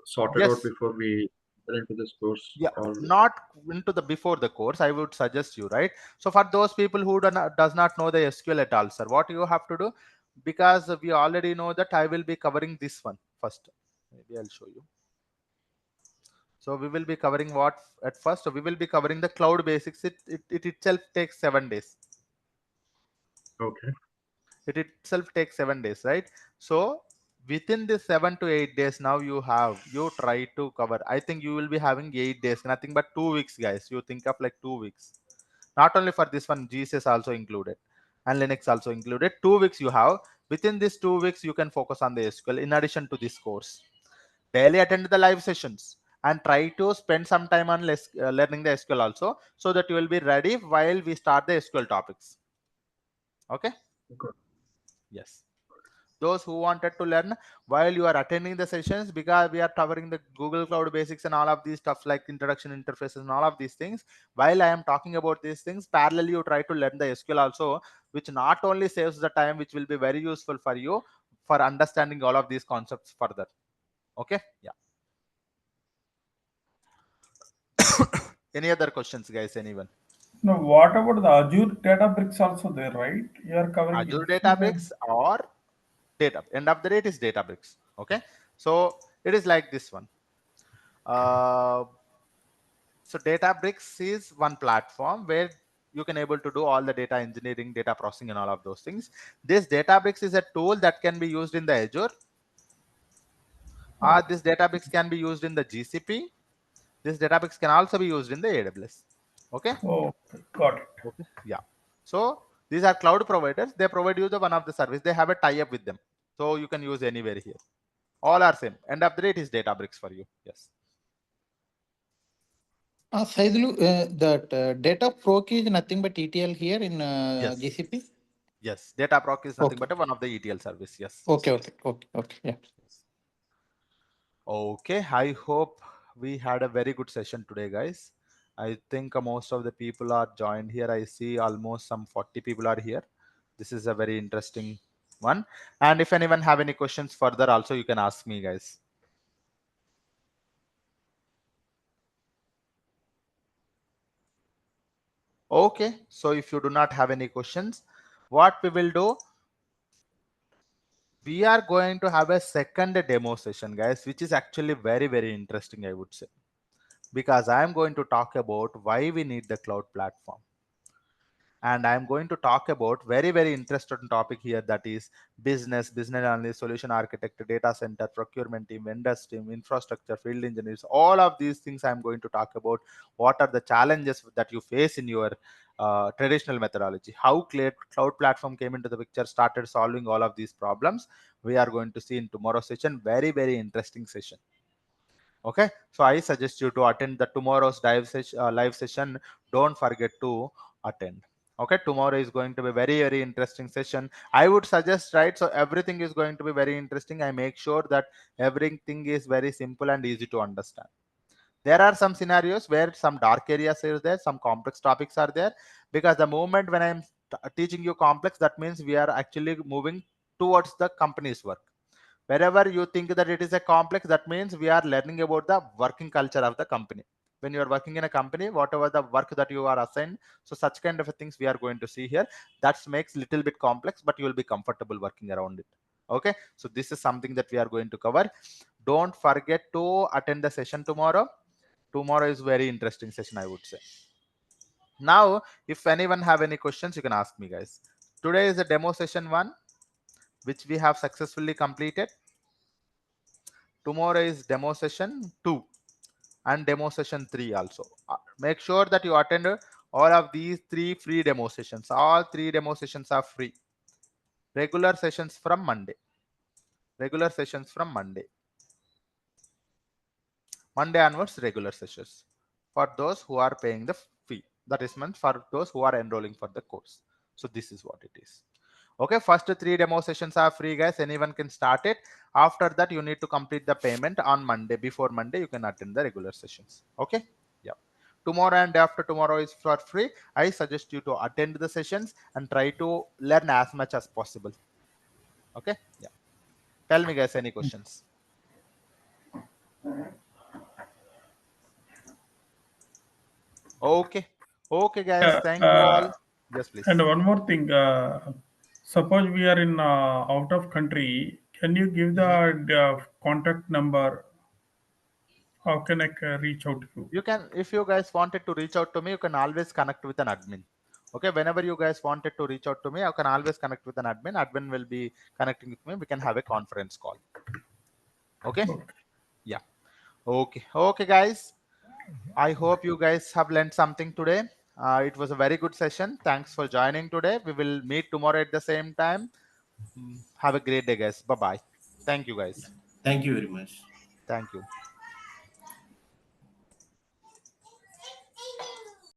sorted out Yes. before we get into this course? Yeah, Or not into the before the course. I would suggest you, right? So for those people who does not know the SQL at all, sir, what you have to do, because we already know that I will be covering this one first. Maybe I'll show you. So we will be covering what at first. So we will be covering the cloud basics. It itself takes 7 days. okay, It itself takes 7 days, right? So within this 7 to 8 days, now you try to cover. I think you will be having 8 days, nothing but 2 weeks, guys. You think of like 2 weeks. Not only for this one, GCS also included and Linux also included. 2 weeks you have. Within these 2 weeks, you can focus on the SQL in addition to this course. Daily attend the live sessions and try to spend some time on learning the SQL also, so that you will be ready while we start the SQL topics. Okay. good. Yes. Those who wanted to learn while you are attending the sessions, because we are covering the Google Cloud basics and all of these stuff like introduction interfaces and all of these things. While I am talking about these things, parallelly you try to learn the SQL also, which not only saves the time, which will be very useful for you for understanding all of these concepts further. Okay. Yeah. Any other questions, guys? Anyone? Now, what about the Azure Databricks also there, right? You are covering Azure if you have. Databricks or data end of the day is Databricks. Okay. So it is like this one. uh, so Databricks is one platform where you can able to do all the data engineering, data processing, and all of those things. This Databricks is a tool that can be used in the Azure. Oh, This Databricks can be used in the GCP. This Databricks can also be used in the AWS. Okay. okay, got it. Okay. Yeah. So these are cloud providers. They provide you the one of the service. They have a tie-up with them, so you can use anywhere here. All are same. End of the day, it is Databricks for you. Yes. Saidhul, that data proc is nothing but ETL here in Yes. GCP. Yes. Dataproc is nothing Okay. but one of the ETL service. Yes. Okay. Yeah. Okay. I hope we had a very good session today, guys. I think most of the people are joined here. I see almost some 40 people are here. This is a very interesting one. And if anyone have any questions further, also you can ask me, guys. Okay. So if you do not have any questions, what we will do, we are going to have a second demo session, guys, which is actually very, very interesting, I would say, because I am going to talk about why we need the cloud platform. and I'm going to talk about very interesting topic here, that is business analyst, solution architect, data center, procurement team, vendors team, infrastructure, field engineers. All of these things I'm going to talk about. What are the challenges that you face in your traditional methodology? How cloud platform came into the picture, started solving all of these problems. We are going to see in tomorrow's session. Very interesting session. Okay, so I suggest you to attend the tomorrow's live session. Don't forget to attend. Okay, tomorrow is going to be very interesting session. I would suggest, right? So everything is going to be very interesting. I make sure that everything is very simple and easy to understand. There are some scenarios where some dark areas are there, some complex topics are there, because the moment when I'm teaching you complex, that means we are actually moving towards the company's work. Wherever you think that it is a complex, that means we are learning about the working culture of the company. When you are working in a company, whatever the work that you are assigned, so such kind of things we are going to see here. That makes little bit complex, but you will be comfortable working around it. Okay, so this is something that we are going to cover. Don't forget to attend the session tomorrow. Tomorrow is very interesting session, I would say. Now, if anyone have any questions, you can ask me, guys. Today is the demo session 1, which we have successfully completed. Tomorrow is demo session 2 and demo session 3 also. Make sure that you attend all of these 3 free demo sessions. All 3 demo sessions are free. Regular sessions from Monday. Regular sessions from Monday. Monday onwards, regular sessions for those who are paying the fee. That is meant for those who are enrolling for the course. So this is what it is. Okay, first 3 demo sessions are free, guys. Anyone can start it. After that, you need to complete the payment on Monday. Before Monday, you can attend the regular sessions. Okay, yeah. Tomorrow and after tomorrow is for free. I suggest you to attend the sessions and try to learn as much as possible. Okay, yeah. Tell me, guys, any questions? Okay, okay, guys. Thank you all. Yes, please. And one more thing, suppose we are in out of country, can you give the contact number? How can I reach out to you? You can, if you guys wanted to reach out to me, you can always connect with an admin. Okay, whenever you guys wanted to reach out to me, I can always connect with an admin. Admin will be connecting with me. We can have a conference call. Okay, yeah. Okay, guys. I hope you guys have learned something today. It was a very good session. Thanks for joining today. We will meet tomorrow at the same time. Have a great day, guys. Bye bye. Thank you, guys. Thank you very much. Thank you.